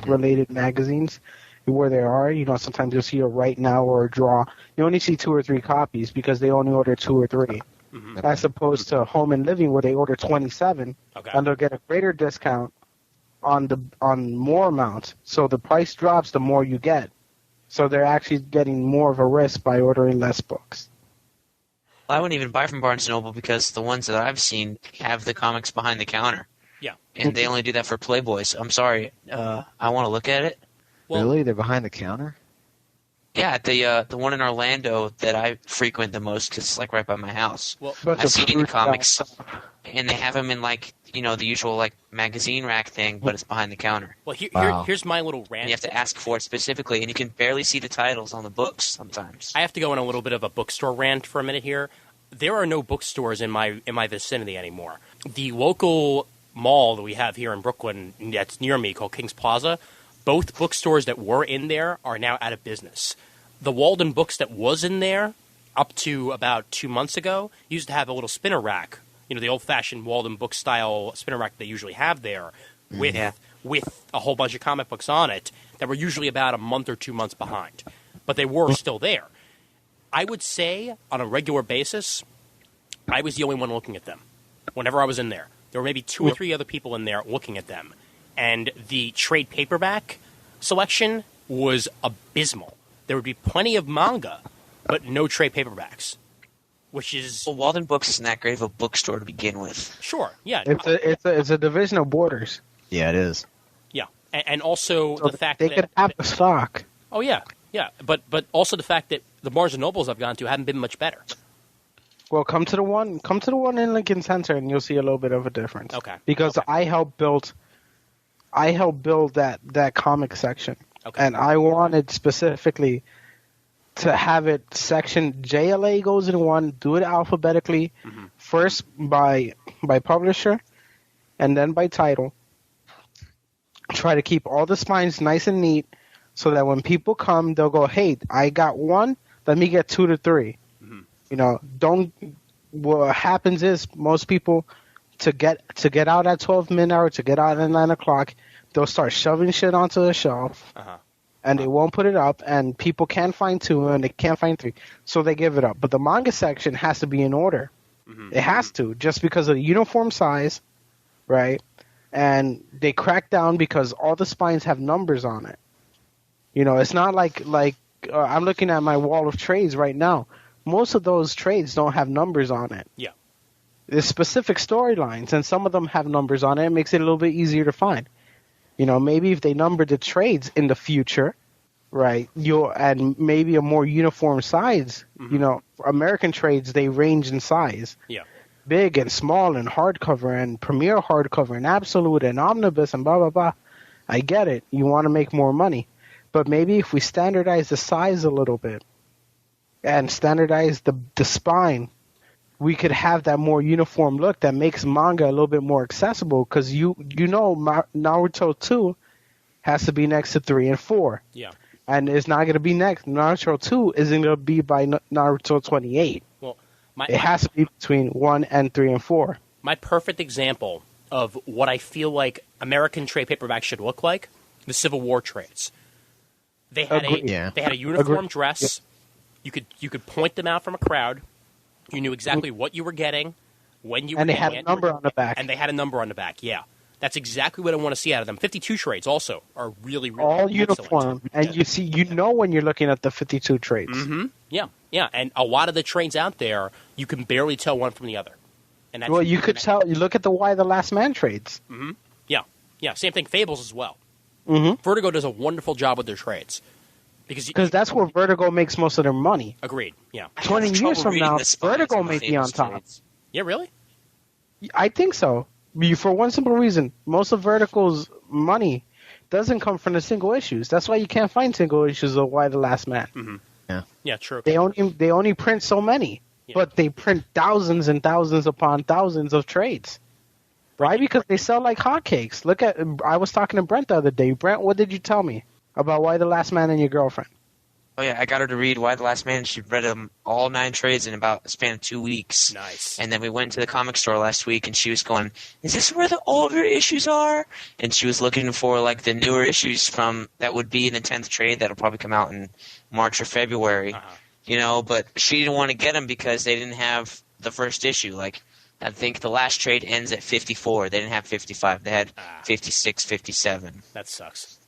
related magazines where there are. Sometimes you'll see a Right Now or a Draw. You only see 2 or 3 copies because they only order 2 or 3. Mm-hmm. As opposed to Home and Living where they order 27, and they'll get a greater discount on more amounts, so the price drops the more you get. So they're actually getting more of a risk by ordering less books. I wouldn't even buy from Barnes & Noble because the ones that I've seen have the comics behind the counter. Yeah. And they only do that for Playboys. I'm sorry. I want to look at it. Well, really? They're behind the counter? Yeah, the one in Orlando that I frequent the most because it's like right by my house. Well, I've seen the comics, and they have them in like the usual like magazine rack thing, but it's behind the counter. Well, here's my little rant. And you have to ask for it specifically, and you can barely see the titles on the books sometimes. I have to go on a little bit of a bookstore rant for a minute here. There are no bookstores in my vicinity anymore. The local mall that we have here in Brooklyn that's near me called Kings Plaza, both bookstores that were in there are now out of business. The Walden Books that was in there up to about 2 months ago used to have a little spinner rack, the old-fashioned Walden Book style spinner rack they usually have there with a whole bunch of comic books on it that were usually about a month or 2 months behind. But they were still there. I would say on a regular basis, I was the only one looking at them whenever I was in there. There were maybe 2 or 3 other people in there looking at them. And the trade paperback selection was abysmal. There would be plenty of manga, but no trade paperbacks, which is... Well, Walden Books isn't that great of a bookstore to begin with. Sure, yeah. It's a division of Borders. Yeah, it is. Yeah, and also so the fact they that... could have the stock. Oh, yeah, but also the fact that the Barnes & Nobles I've gone to haven't been much better. Well, come to the one in Lincoln Center, and you'll see a little bit of a difference. Okay. Because I helped build that comic section, and I wanted specifically to have it sectioned. JLA goes in one. Do it alphabetically, first by publisher, and then by title. Try to keep all the spines nice and neat, so that when people come, they'll go, "Hey, I got one. Let me get 2 to 3." What happens is most people to get out at 12 midnight or to get out at 9 o'clock, they'll start shoving shit onto the shelf, and they won't put it up, and people can't find 2 and they can't find 3, so they give it up. But the manga section has to be in order. It has to, just because of the uniform size, right? And they crack down because all the spines have numbers on it. It's not like I'm looking at my wall of trades right now. Most of those trades don't have numbers on it. Yeah. There's specific storylines, and some of them have numbers on it. It makes it a little bit easier to find. Maybe if they number the trades in the future, right, and maybe a more uniform size. American trades, they range in size. Yeah. Big and small and hardcover and premier hardcover and absolute and omnibus and blah, blah, blah. I get it. You want to make more money. But maybe if we standardize the size a little bit, and standardize the spine, we could have that more uniform look that makes manga a little bit more accessible, because Naruto 2 has to be next to 3 and 4. Yeah. And it's not going to be next. Naruto 2 isn't going to be by Naruto 28. Well, it has to be between 1 and 3 and 4. My perfect example of what I feel like American trade paperbacks should look like, the Civil War trades. They had a uniform dress. Yeah. You could point them out from a crowd. You knew exactly what you were getting, when you were getting it. And they had a number on the back. And they had a number on the back, yeah. That's exactly what I want to see out of them. 52 trades also are really, really all excellent. Uniform. And you know when you're looking at the 52 trades. Mm-hmm. Yeah. And a lot of the trades out there, you can barely tell one from the other. And that's you could tell. You look at the Y the Last Man trades. Mm-hmm. Yeah. Same thing, Fables as well. Mm-hmm. Vertigo does a wonderful job with their trades. Because that's where Vertigo makes most of their money. Agreed, yeah. 20 years from now, Vertigo may be on top. Trades. Yeah, really? I think so. For one simple reason. Most of Vertigo's money doesn't come from the single issues. That's why you can't find single issues of Y the Last Man. Mm-hmm. Yeah, true. They only print so many. Yeah. But they print thousands and thousands upon thousands of trades. Right? Because they sell like hotcakes. I was talking to Brent the other day. Brent, what did you tell me about Y the Last Man and your girlfriend? Oh, yeah, I got her to read Y the Last Man. She read them all 9 trades in about a span of 2 weeks. Nice. And then we went to the comic store last week, and she was going, "Is this where the older issues are?" And she was looking for, like, the newer issues that would be in the 10th trade that'll probably come out in March or February. But she didn't want to get them because they didn't have the first issue. Like, I think the last trade ends at 54. They didn't have 55. They had 56, 57. That sucks.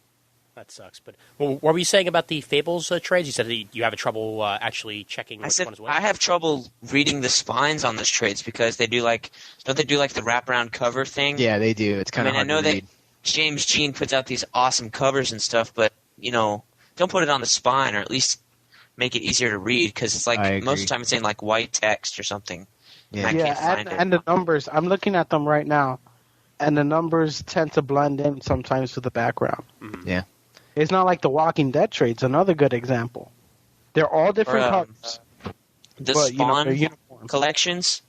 But what were you saying about the Fables trades? You said that you have trouble actually checking which one is what? I have trouble reading the spines on those trades because don't they do the wraparound cover thing? Yeah, they do. It's kind of hard to read. I know that James Jean puts out these awesome covers and stuff, but don't put it on the spine, or at least make it easier to read because it's like most of the time it's in like white text or something. Yeah, and I can't find it. And the numbers, I'm looking at them right now, and the numbers tend to blend in sometimes with the background. Mm-hmm. Yeah. It's not like the Walking Dead trade's another good example. They're all different colors. The but, Spawn collections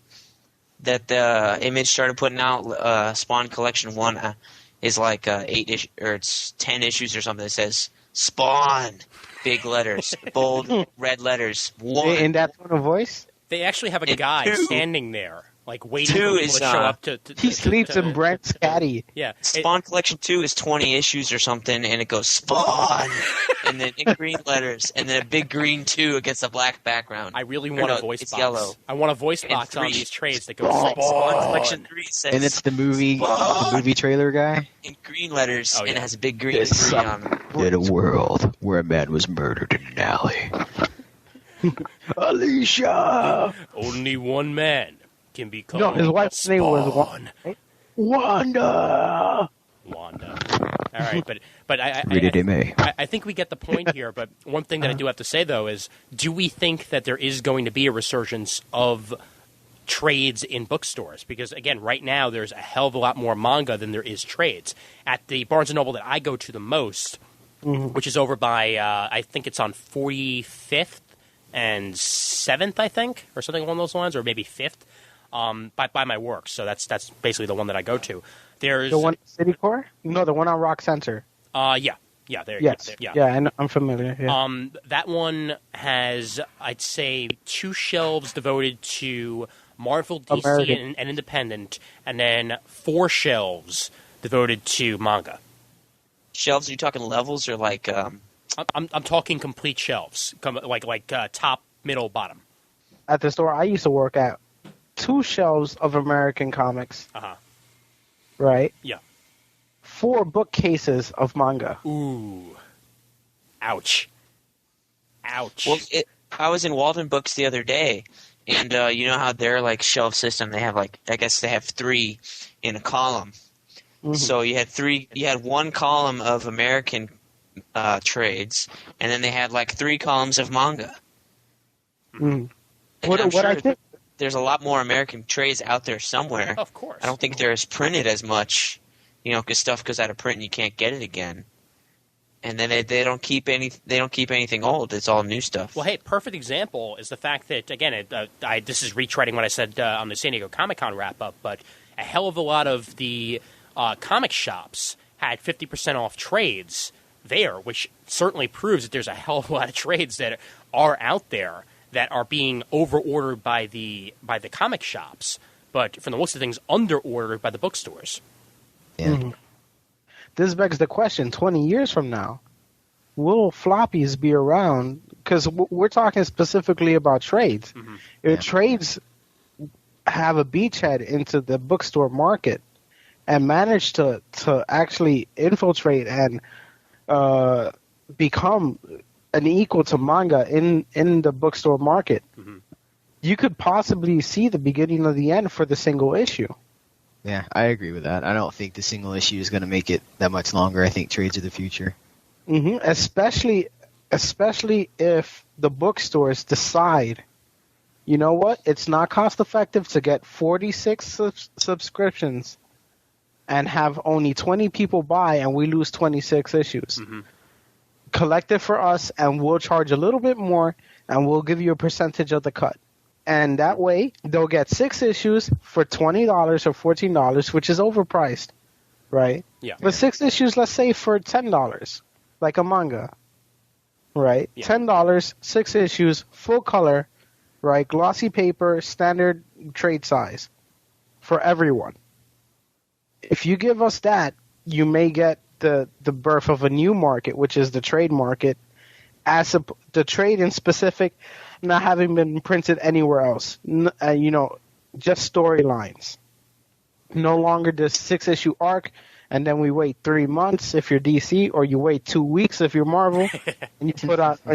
that the Image started putting out, Spawn Collection 1 is like 8 issues, or it's 10 issues or something that says Spawn, big letters, bold red letters. 1. In that tone of voice? They actually have a guy standing there, like waiting for 2 people is, to show up he sleeps in Brent's caddy. Yeah. Spawn Collection 2 is 20 issues or something, and it goes Spawn, and then in green letters, and then a big green 2 against a black background. I really want a voice it's box. yellow. I want a voice And box on 3. these trades that goes Spawn Collection 3 says And it's the movie trailer guy. in green letters, and it has a big green It's 3 on it. In a world where a man was murdered in an alley. Alicia! Only one man can be called. No, his wife's name was Spawn. Wanda! Wanda. All right, but Rated MA. I think we get the point here. But one thing that I do have to say though is, do we think that there is going to be a resurgence of trades in bookstores? Because again, right now there's a hell of a lot more manga than there is trades. At the Barnes & Noble that I go to the most, which is over by I think it's on 45th and 7th, I think, or something along those lines, or maybe 5th, by my work. So that's basically the one that I go to. There's The one in City Core? No, the one on Rock Center. yeah, there. Yes. Yeah. I'm familiar. Yeah. That one has, I'd say, 2 shelves devoted to Marvel, DC, American. and Independent, and then 4 shelves devoted to manga. Shelves, are you talking levels or like... I'm talking complete shelves, like top, middle, bottom. At the store I used to work at, 2 shelves of American comics. Uh-huh. Right? Yeah. 4 bookcases of manga. Ooh. Ouch. Well, I was in Walden Books the other day, and you know how their like shelf system, they have like, I guess they have 3 in a column. Mm-hmm. So you had 1 column of American trades, and then they had like 3 columns of manga. Mm. And What I'm sure I think, there's a lot more American trades out there somewhere. Of course. I don't think they're as printed as much, because stuff goes out of print and you can't get it again. And then they don't keep anything old. It's all new stuff. Well, hey, perfect example is the fact that, again, this is retreading what I said on the San Diego Comic-Con wrap-up, but a hell of a lot of the comic shops had 50% off trades there, which certainly proves that there's a hell of a lot of trades that are out there that are being over-ordered by the comic shops, but from the looks of things, under-ordered by the bookstores. Yeah. Mm-hmm. This begs the question, 20 years from now, will floppies be around? Because we're talking specifically about trades. Mm-hmm. If trades have a beachhead into the bookstore market and manage to actually infiltrate and become an equal to manga in the bookstore market, you could possibly see the beginning of the end for the single issue. Yeah, I agree with that. I don't think the single issue is going to make it that much longer. I think trades are the future. Mm-hmm. Especially if the bookstores decide, you know what, it's not cost effective to get 46 subscriptions and have only 20 people buy, and we lose 26 issues. Mm-hmm. Collect it for us, and we'll charge a little bit more, and we'll give you a percentage of the cut. And that way, they'll get 6 issues for $20 or $14, which is overpriced, right? Yeah. But 6 issues, let's say, for $10, like a manga, right? Yeah. $10, 6 issues, full color, right? Glossy paper, standard trade size for everyone. If you give us that, you may get the birth of a new market, which is the trade market, as the trade in specific not having been printed anywhere else. Just storylines. No longer this 6-issue arc, and then we wait 3 months if you're DC, or you wait 2 weeks if you're Marvel, and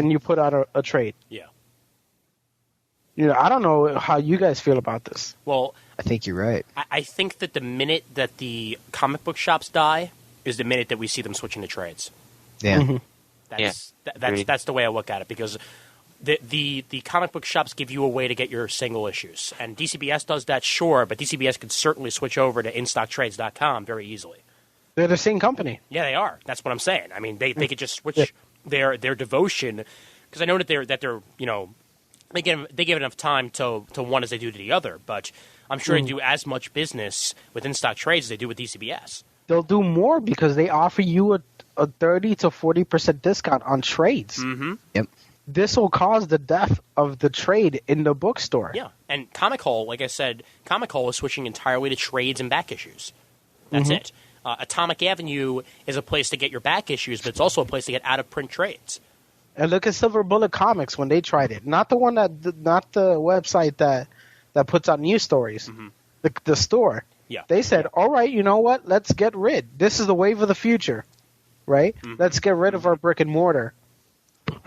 you put out a trade. Yeah. I don't know how you guys feel about this. Well, I think you're right. I think that the minute that the comic book shops die is the minute that we see them switching to trades. Yeah. Mm-hmm. That's the way I look at it, because the comic book shops give you a way to get your single issues, and DCBS does that, sure, but DCBS could certainly switch over to InStockTrades.com very easily. They're the same company. Yeah, they are. That's what I'm saying. I mean, they could just switch their devotion, because I know that they're you know, they give enough time to one as they do to the other, but I'm sure they do as much business with In-Stock Trades as they do with DCBS. They'll do more because they offer you a 30 to 40% discount on trades. Mm-hmm. Yep. This will cause the death of the trade in the bookstore. Yeah, and Comic Hole, like I said, Comic Hole is switching entirely to trades and back issues. That's it. Atomic Avenue is a place to get your back issues, but it's also a place to get out-of-print trades. And look at Silver Bullet Comics when they tried it. Not the website that puts out news stories. The store. Yeah. They said, all right, you know what? Let's get rid. This is the wave of the future, right? Let's get rid of our brick and mortar.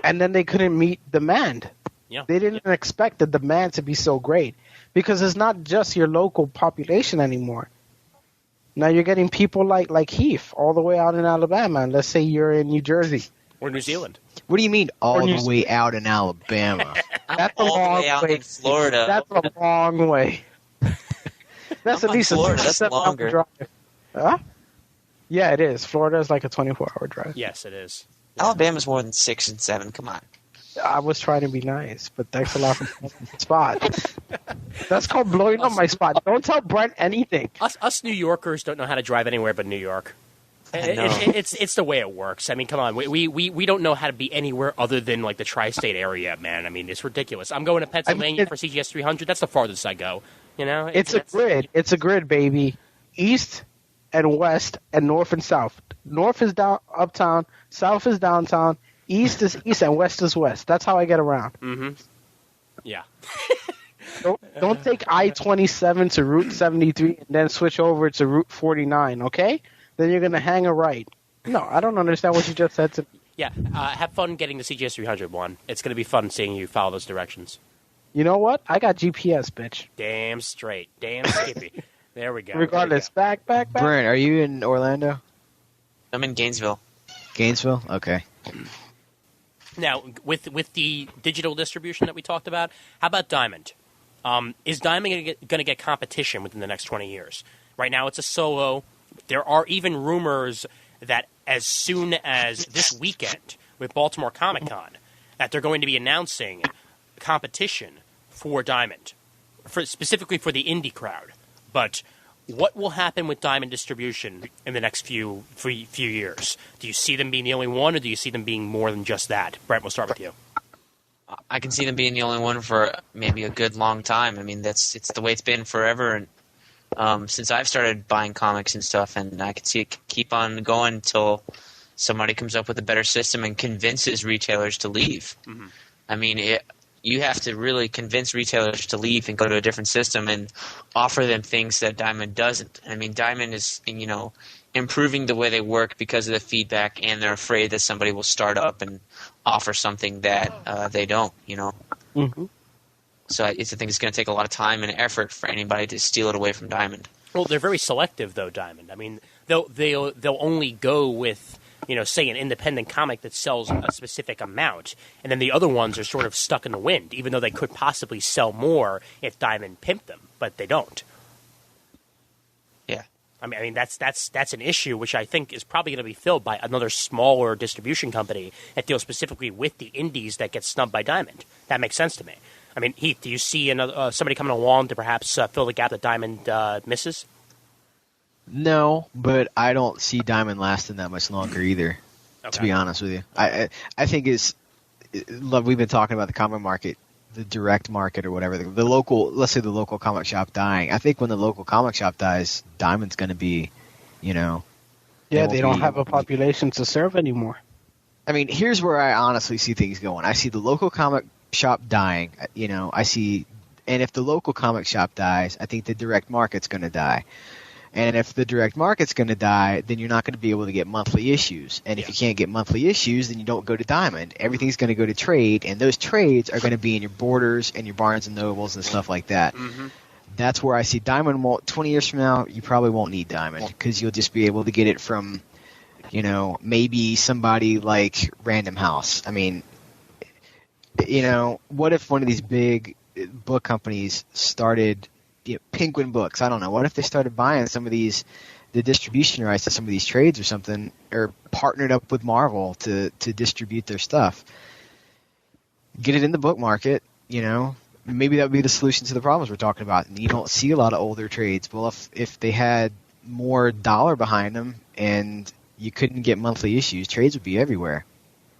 And then they couldn't meet demand. Yeah. They didn't expect the demand to be so great because it's not just your local population anymore. Now you're getting people like Heath all the way out in Alabama, and let's say you're in New Jersey. Or New Zealand. What do you mean all the way out in Alabama? That's a all long the way out way. in Florida. That's a long way. That's I'm at least Florida. a That's 7-hour longer. drive. Huh? Yeah, it is. Florida is like a 24-hour drive. Yes, it is. Alabama's more than 6 and 7. Come on. I was trying to be nice, but thanks a lot for blowing my spot. That's called blowing up my spot. Don't tell Brent anything. Us New Yorkers don't know how to drive anywhere but New York. It's the way it works. I mean, come on. We don't know how to be anywhere other than like the tri-state area, man. I mean, it's ridiculous. I'm going to Pennsylvania for CGS 300. That's the farthest I go. You know, It's a grid. It's a grid, baby. East and west and north and south. North is down uptown. South is downtown. East is east and west is west. That's how I get around. Mm-hmm. Yeah. Don't take I-27 to Route 73 and then switch over to Route 49, okay? Then you're going to hang a right. No, I don't understand what you just said to me. Yeah. Have fun getting the CGS 300 one. It's going to be fun seeing you follow those directions. You know what? I got GPS, bitch. Damn straight. Damn skippy. There we go. Regardless, back. Brent, are you in Orlando? I'm in Gainesville. Gainesville? Okay. Now, with the digital distribution that we talked about, how about Diamond? Is Diamond going to get competition within the next 20 years? Right now, it's a solo. There are even rumors that as soon as this weekend with Baltimore Comic Con, that they're going to be announcing competition for Diamond, specifically for the indie crowd. But what will happen with Diamond distribution in the next few years? Do you see them being the only one, or do you see them being more than just that? Brent, we'll start with you. I can see them being the only one for maybe a good long time. I mean, it's the way it's been forever, and since I've started buying comics and stuff, and I can see it keep on going until somebody comes up with a better system and convinces retailers to leave. Mm-hmm. I mean, you have to really convince retailers to leave and go to a different system and offer them things that Diamond doesn't. I mean, Diamond is, improving the way they work because of the feedback, and they're afraid that somebody will start up and offer something that they don't, Mm-hmm. So I think it's going to take a lot of time and effort for anybody to steal it away from Diamond. Well, they're very selective, though, Diamond. I mean, they'll only go with, say an independent comic that sells a specific amount, and then the other ones are sort of stuck in the wind, even though they could possibly sell more if Diamond pimped them, but they don't. Yeah. I mean that's an issue which I think is probably going to be filled by another smaller distribution company that deals specifically with the indies that get snubbed by Diamond. That makes sense to me. I mean, Heath, do you see somebody coming along to perhaps fill the gap that Diamond misses? No, but I don't see Diamond lasting that much longer either, to be honest with you. I think we've been talking about the comic market, the direct market or whatever, the local, let's say the local comic shop dying. I think when the local comic shop dies, Diamond's going to be, Yeah, they don't have a population to serve anymore. I mean, here's where I honestly see things going. I see the local comic shop dying, and if the local comic shop dies, I think the direct market's going to die. And if the direct market's going to die, then you're not going to be able to get monthly issues. And if you can't get monthly issues, then you don't go to Diamond. Everything's going to go to trade, and those trades are going to be in your Borders and your Barnes & Nobles and stuff like that. Mm-hmm. That's where I see Diamond. 20 years from now, you probably won't need Diamond because you'll just be able to get it from, maybe somebody like Random House. I mean, what if one of these big book companies started, Penguin Books, I don't know, what if they started buying some of the distribution rights to some of these trades or something, or partnered up with Marvel to distribute their stuff? Get it in the book market, maybe that would be the solution to the problems we're talking about. And you don't see a lot of older trades. Well, if they had more dollar behind them and you couldn't get monthly issues, trades would be everywhere.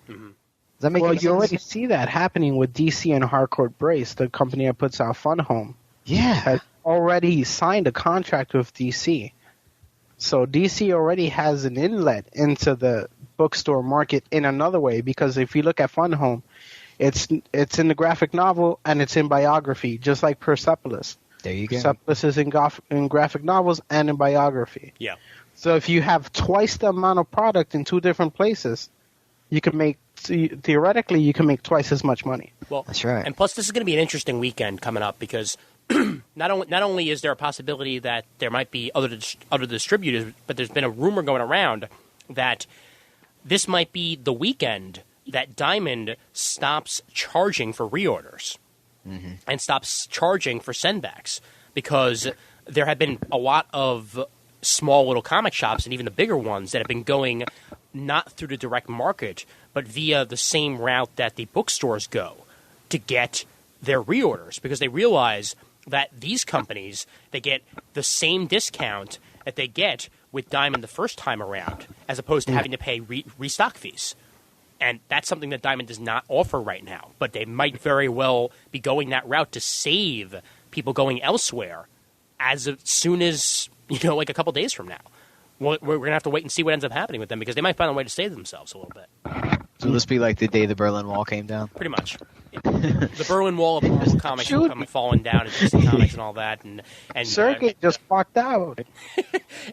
Mm-hmm. Does that make well, sense? you already see that happening with DC and Harcourt Brace, the company that puts out Fun Home. Yeah. Has already signed a contract with DC. So DC already has an inlet into the bookstore market in another way, because if you look at Fun Home, it's in the graphic novel and it's in biography, just like Persepolis. There you go. Persepolis is in graphic novels and in biography. Yeah. So if you have twice the amount of product in two different places, you can make twice as much money. Well, that's right. And plus, this is going to be an interesting weekend coming up, because not only is there a possibility that there might be other distributors, but there's been a rumor going around that this might be the weekend that Diamond stops charging for reorders and stops charging for sendbacks, because there have been a lot of small little comic shops, and even the bigger ones, that have been going not through the direct market, but via the same route that the bookstores go to get their reorders, because they realize that these companies, they get the same discount that they get with Diamond the first time around, as opposed to having to pay restock fees. And that's something that Diamond does not offer right now. But they might very well be going that route to save people going elsewhere as soon as, like a couple days from now. We're going to have to wait and see what ends up happening with them, because they might find a way to save themselves a little bit. So this be like the day the Berlin Wall came down? Pretty much. The Berlin Wall of Marvel Comics will come falling down, and DC Comics and all that. And Sergey just walked out.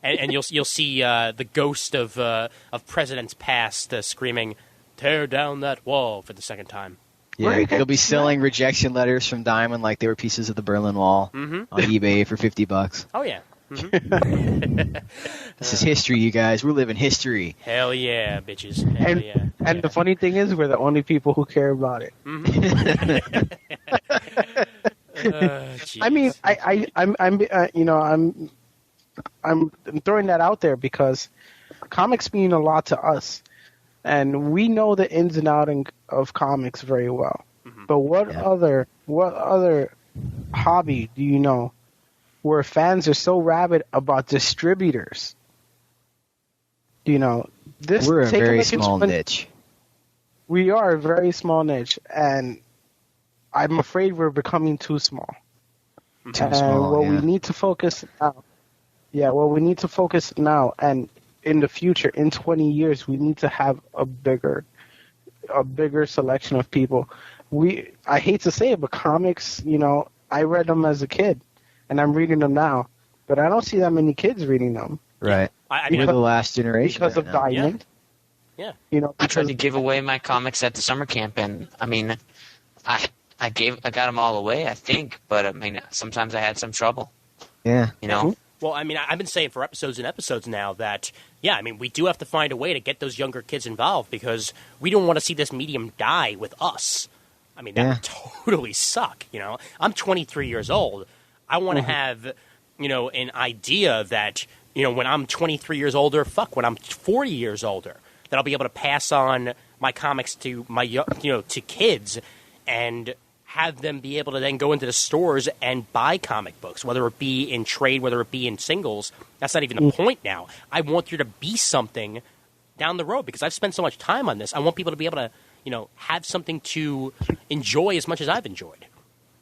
and you'll see the ghost of presidents past screaming, "Tear down that wall," for the second time. Yeah, they'll be selling rejection letters from Diamond like they were pieces of the Berlin Wall on eBay for $50. Oh yeah. This is history, you guys. We're living history. Hell yeah, bitches. Hell yeah. And the funny thing is, we're the only people who care about it. I mean, I'm throwing that out there because comics mean a lot to us, and we know the ins and outs of comics very well. But what other hobby do you know where fans are so rabid about distributors? We're a very small niche. We are a very small niche, and I'm afraid we're becoming too small. We need to focus now. Yeah, what we need to focus now, and in the future, in 20 years, we need to have a bigger selection of people. I hate to say it, but comics, I read them as a kid, and I'm reading them now, but I don't see that many kids reading them. Right. We're the last generation because of Diamond. Yeah. I tried to give away my comics at the summer camp, and I mean, I got them all away, I think, but I mean, sometimes I had some trouble. Yeah. Well, I mean, I've been saying for episodes and episodes now that, we do have to find a way to get those younger kids involved, because we don't want to see this medium die with us. I mean, that would totally suck, I'm 23 years old. I want to have, an idea that, when I'm 23 years older, when I'm 40 years older, that I'll be able to pass on my comics to my, to kids, and have them be able to then go into the stores and buy comic books, whether it be in trade, whether it be in singles. That's not even the point now. I want there to be something down the road, because I've spent so much time on this. I want people to be able to, have something to enjoy as much as I've enjoyed.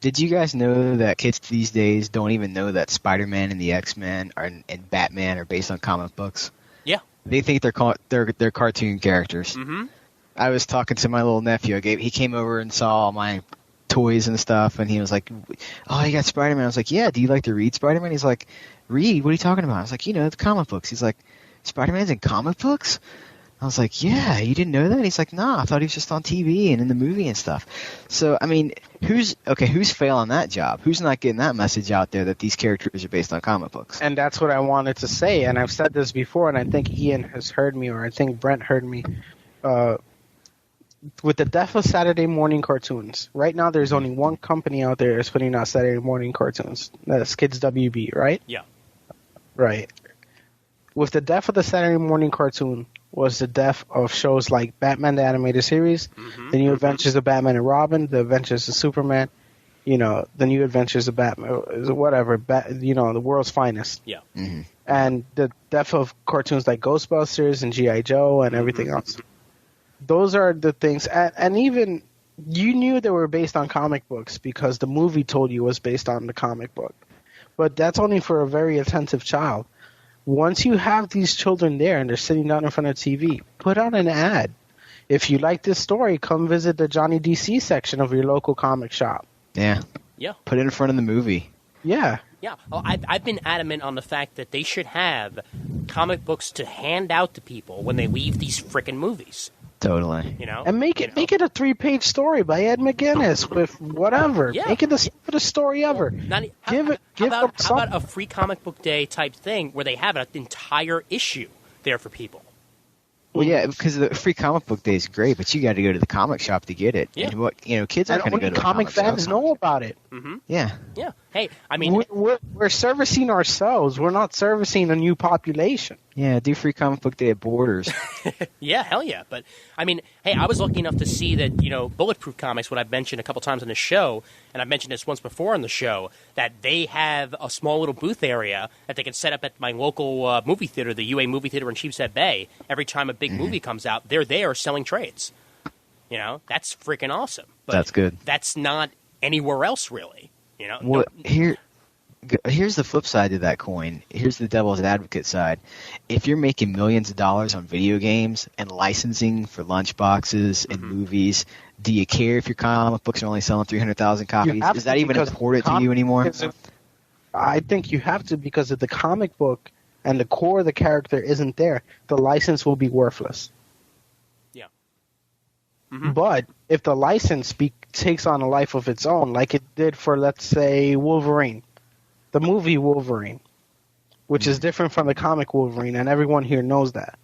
Did you guys know that kids these days don't even know that Spider-Man and the X-Men and Batman are based on comic books? Yeah. They think they're cartoon characters. Mm-hmm. I was talking to my little nephew. He came over and saw all my toys and stuff, and he was like, "Oh, you got Spider-Man." I was like, "Yeah, do you like to read Spider-Man?" He's like, "Read? What are you talking about?" I was like, the comic books." He's like, "Spider-Man's in comic books?" I was like, "Yeah, you didn't know that?" He's like, "Nah, I thought he was just on TV and in the movie and stuff." So, I mean, who's failing that job? Who's not getting that message out there that these characters are based on comic books? And that's what I wanted to say, and I've said this before, and I think Ian has heard me, or I think Brent heard me. with the death of Saturday morning cartoons, right now there's only one company out there that's putting out Saturday morning cartoons. That's Kids WB, right? Yeah. Right. With the death of the Saturday morning cartoon was the death of shows like Batman the Animated Series, The New Adventures of Batman and Robin, The Adventures of Superman, The New Adventures of Batman, whatever, The World's Finest. Yeah. Mm-hmm. And the death of cartoons like Ghostbusters and G.I. Joe and everything else. Those are the things, and even you knew they were based on comic books because the movie told you it was based on the comic book. But that's only for a very attentive child. Once you have these children there and they're sitting down in front of TV, put out an ad. If you like this story, come visit the Johnny DC section of your local comic shop. Yeah. Yeah. Put it in front of the movie. Yeah. Yeah. Oh, I've been adamant on the fact that they should have comic books to hand out to people when they leave these frickin' movies. Totally. And make it a 3-page story by Ed McGuinness with whatever. Yeah. Make it the stupidest story ever. How about a free comic book day type thing where they have an entire issue there for people? Well, yeah, because the free comic book day is great, but you got to go to the comic shop to get it. Yeah. And kids aren't going to go to the comic fans shop. know about it. Mm-hmm. Yeah. Yeah. Hey, I mean, we're servicing ourselves. We're not servicing a new population. Yeah, do free comic book day at Borders. yeah, hell yeah. But, I mean, hey, I was lucky enough to see that, Bulletproof Comics, what I've mentioned a couple times on the show, and I've mentioned this once before on the show, that they have a small little booth area that they can set up at my local movie theater, the UA Movie Theater in Sheepshead Bay. Every time a big movie comes out, they're there selling trades. That's freaking awesome. But that's good. That's not anywhere else, really. Well, here's the flip side to that coin. Here's the devil's advocate side. If you're making millions of dollars on video games and licensing for lunchboxes and movies, do you care if your comic books are only selling 300,000 copies? Is that even important to you anymore? I think you have to, because if the comic book and the core of the character isn't there, the license will be worthless. Yeah. But if the license takes on a life of its own, like it did for, let's say, Wolverine, the movie Wolverine, which is different from the comic Wolverine, and everyone here knows that.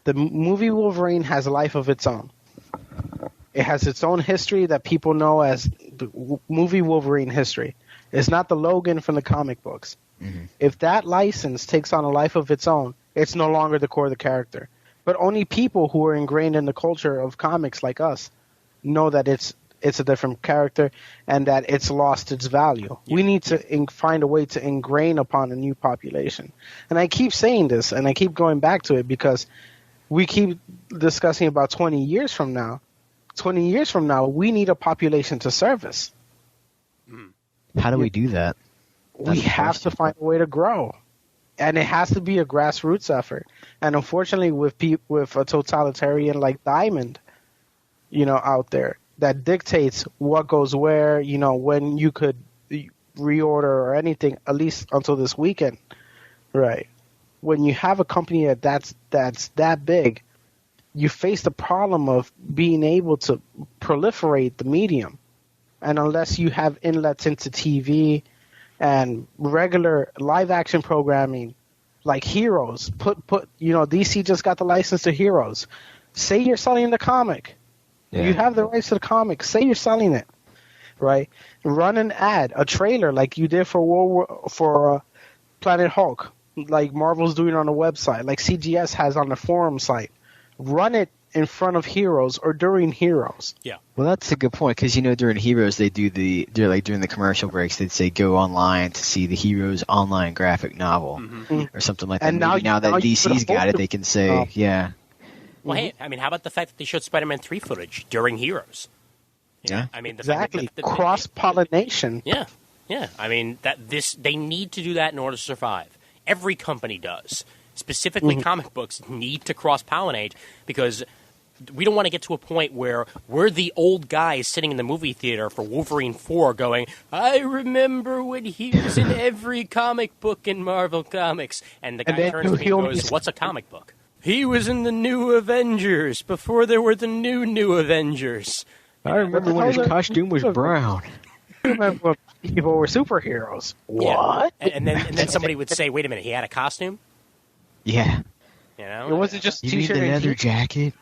The movie Wolverine has a life of its own. It has its own history that people know as the movie Wolverine history. It's not the Logan from the comic books. Mm-hmm. If that license takes on a life of its own, it's no longer the core of the character. But only people who are ingrained in the culture of comics like us know that it's a different character and that it's lost its value. Yeah. We need to find a way to ingrain upon a new population. And I keep saying this, and I keep going back to it because we keep discussing about 20 years from now. 20 years from now, we need a population to service. How do we do that? We have to find a way to grow. And it has to be a grassroots effort. And unfortunately, with a totalitarian like Diamond, out there, that dictates what goes where, when you could reorder or anything, at least until this weekend, right? When you have a company that's that big, you face the problem of being able to proliferate the medium. And unless you have inlets into TV and regular live action programming like Heroes, DC just got the license to Heroes. Say you're selling the comic. Yeah. You have the rights to the comic. Say you're selling it, right? Run an ad, a trailer like you did for Planet Hulk, like Marvel's doing on the website, like CGS has on the forum site. Run it in front of Heroes or during Heroes. Yeah. Well, that's a good point because during Heroes they're like during the commercial breaks they'd say go online to see the Heroes online graphic novel or something like that. And now that DC's got it, they can say yeah. Well, hey, I mean, how about the fact that they showed Spider-Man 3 footage during Heroes? Yeah. I mean, exactly. Cross-pollination. Yeah. Yeah. I mean, they need to do that in order to survive. Every company does. Specifically, comic books need to cross-pollinate because we don't want to get to a point where we're the old guys sitting in the movie theater for Wolverine 4 going, I remember when he was in every comic book in Marvel Comics. And the guy turns to me and goes, what's a comic book? He was in the New Avengers before there were the new Avengers. I remember when his costume was brown. I remember when people were superheroes. What? Yeah. And then somebody would say, wait a minute, he had a costume? Yeah. You know, It wasn't just You mean t-shirt the and leather jeans. jacket?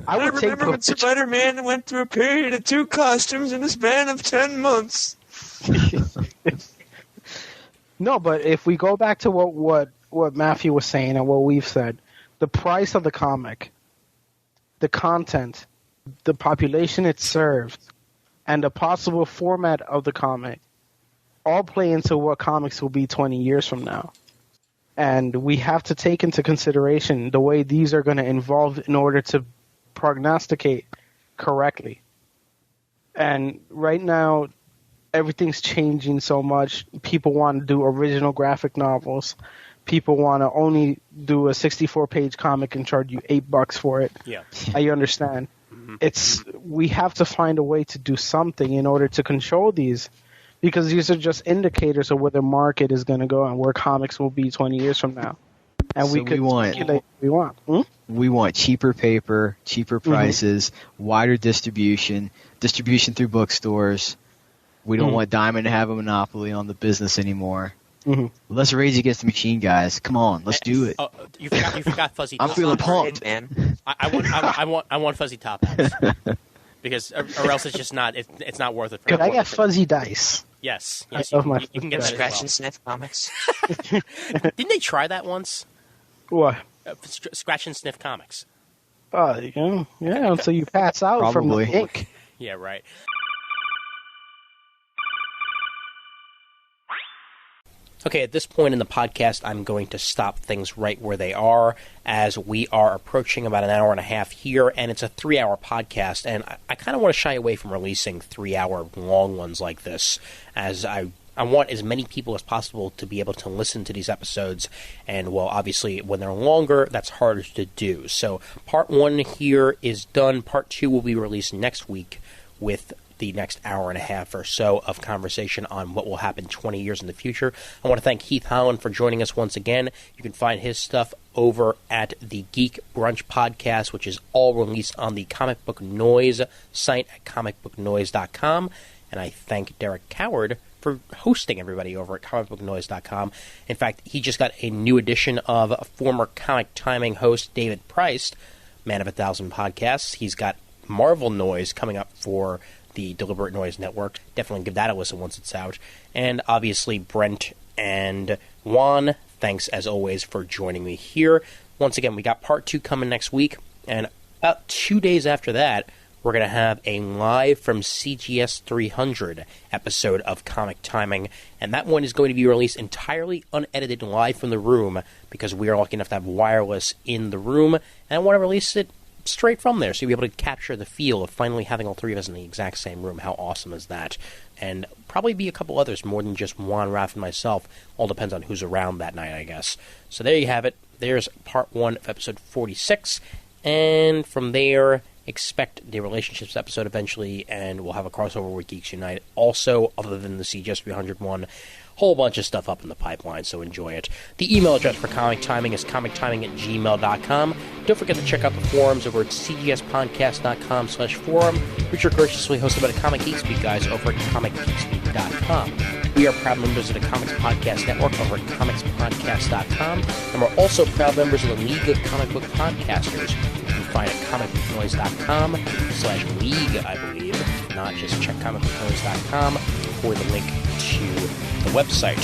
I would take remember when Spider-Man went through a period of 2 costumes in a span of 10 months. No, but if we go back to what Matthew was saying and what we've said, the price of the comic, the content, the population it serves, and the possible format of the comic all play into what comics will be 20 years from now. And we have to take into consideration the way these are going to evolve in order to prognosticate correctly. And right now, everything's changing so much. People want to do original graphic novels. People want to only do a 64-page comic and charge you $8 for it. Yeah. I understand. We have to find a way to do something in order to control these, because these are just indicators of where the market is going to go and where comics will be 20 years from now. And So we could we want- speculate what we want. We want cheaper paper, cheaper prices, wider distribution through bookstores. We don't want Diamond to have a monopoly on the business anymore. Let's Rage Against the Machine, guys. Come on, let's do it. Oh, you forgot Fuzzy. I'm feeling pumped. Man. I want Fuzzy Top Hats because or else it's just not it's not worth it. For Could I me. get Fuzzy Dice? Yes, I yes, love you, my you can get that Scratch as and Sniff comics. well. Didn't they try that once? What? Scratch and Sniff Comics. Yeah, until you pass out from the Probably. ink. Yeah, right. Okay, at this point in the podcast, I'm going to stop things right where they are, as we are approaching about an hour and a half here, and it's a 3-hour podcast, and I kind of want to shy away from releasing 3-hour long ones like this, as I want as many people as possible to be able to listen to these episodes, and, well, obviously, when they're longer, that's harder to do. So, part 1 here is done. Part 2 will be released next week with the next hour and a half or so of conversation on what will happen 20 years in the future. I want to thank Heath Holland for joining us once again. You can find his stuff over at the Geek Brunch Podcast, which is all released on the Comic Book Noise site at comicbooknoise.com. And I thank Derek Coward for hosting everybody over at comicbooknoise.com. In fact, he just got a new edition of former Comic Timing host David Price, Man of 1,000 Podcasts. He's got Marvel Noise coming up for the Deliberate Noise Network. Definitely give that a listen once it's out. And obviously Brent and Juan, thanks as always for joining me here. Once again, we got part 2 coming next week, and about 2 days after that, we're going to have a live from CGS 300 episode of Comic Timing, and that one is going to be released entirely unedited live from the room, because we are lucky enough to have wireless in the room, and I want to release it straight from there, so you'll be able to capture the feel of finally having all 3 of us in the exact same room. How awesome is that? And probably be a couple others, more than just Juan, Raph, and myself. All depends on who's around that night, I guess. So there you have it. There's part 1 of episode 46, and from there, expect the relationships episode eventually, and we'll have a crossover with Geeks Unite. Also, other than the CGS 300 one, whole bunch of stuff up in the pipeline, so enjoy it. The email address for Comic Timing is comictiming@gmail.com. Don't forget to check out the forums over at cgspodcast.com/forum, which are graciously hosted by the Comic Geek Speak guys over at comicgeekspeak.com. We are proud members of the Comics Podcast Network over at comicspodcast.com, and we're also proud members of the League of Comic Book Podcasters, which you can find at comicbooknoise.com/league, I believe. Not just check comicbooknoise.com for the link to the website.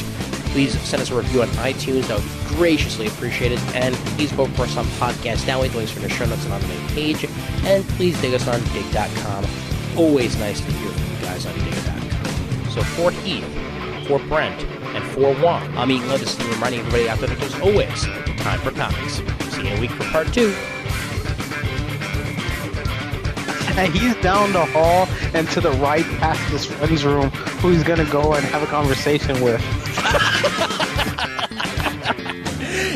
Please send us a review on iTunes. That would be graciously appreciated. And please vote for us on Podcast Now. The links are in the show notes and on the main page. And please dig us on dig.com. Always nice to hear from you guys on dig.com. So for Heath, for Brent, and for Juan, I'm Ian Levinson, reminding everybody out there that there's always time for comics. See you in a week for part 2. And he's down the hall and to the right past his friend's room, who he's going to go and have a conversation with.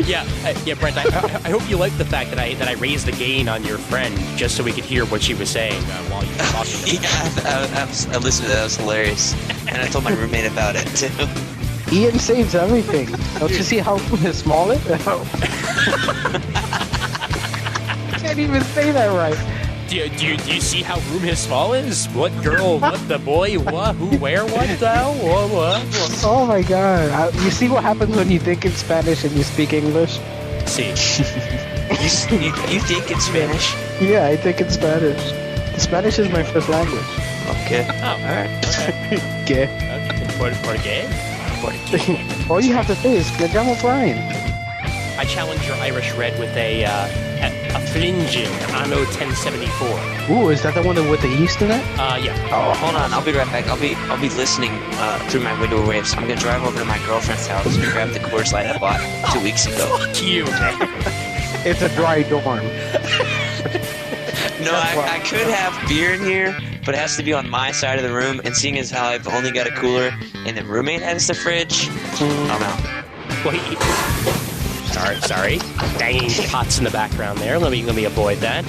Yeah, Brent. I hope you like the fact that I raised the gain on your friend just so we could hear what she was saying while you were talking. Yeah, I listened to that. It was hilarious, and I told my roommate about it too. Ian saves everything. Don't you see how small it is? Can't even say that right. Do you see how room his small is? What girl? What the boy? What? Who? Where? What? What? Oh my god. You see what happens when you think in Spanish and you speak English? See. You think it's Spanish? Yeah, I think it's Spanish. Spanish is my first language. Okay. Oh, all right. Okay. Portuguese. All you have to say is "Me llamo Brian." I challenge your Irish Red with a Fringin Anno 1074. Ooh, is that the one with the yeast in it? Yeah. Oh, hold on. I'll be right back. I'll be listening through my window waves. I'm gonna drive over to my girlfriend's house and grab the Coors Light I bought 2 weeks ago. Fuck you, man. It's a dry dorm. No, I could have beer in here, but it has to be on my side of the room. And seeing as how I've only got a cooler and the roommate has the fridge, I'm out. Wait. Sorry. Banging pots in the background there. Let me avoid that.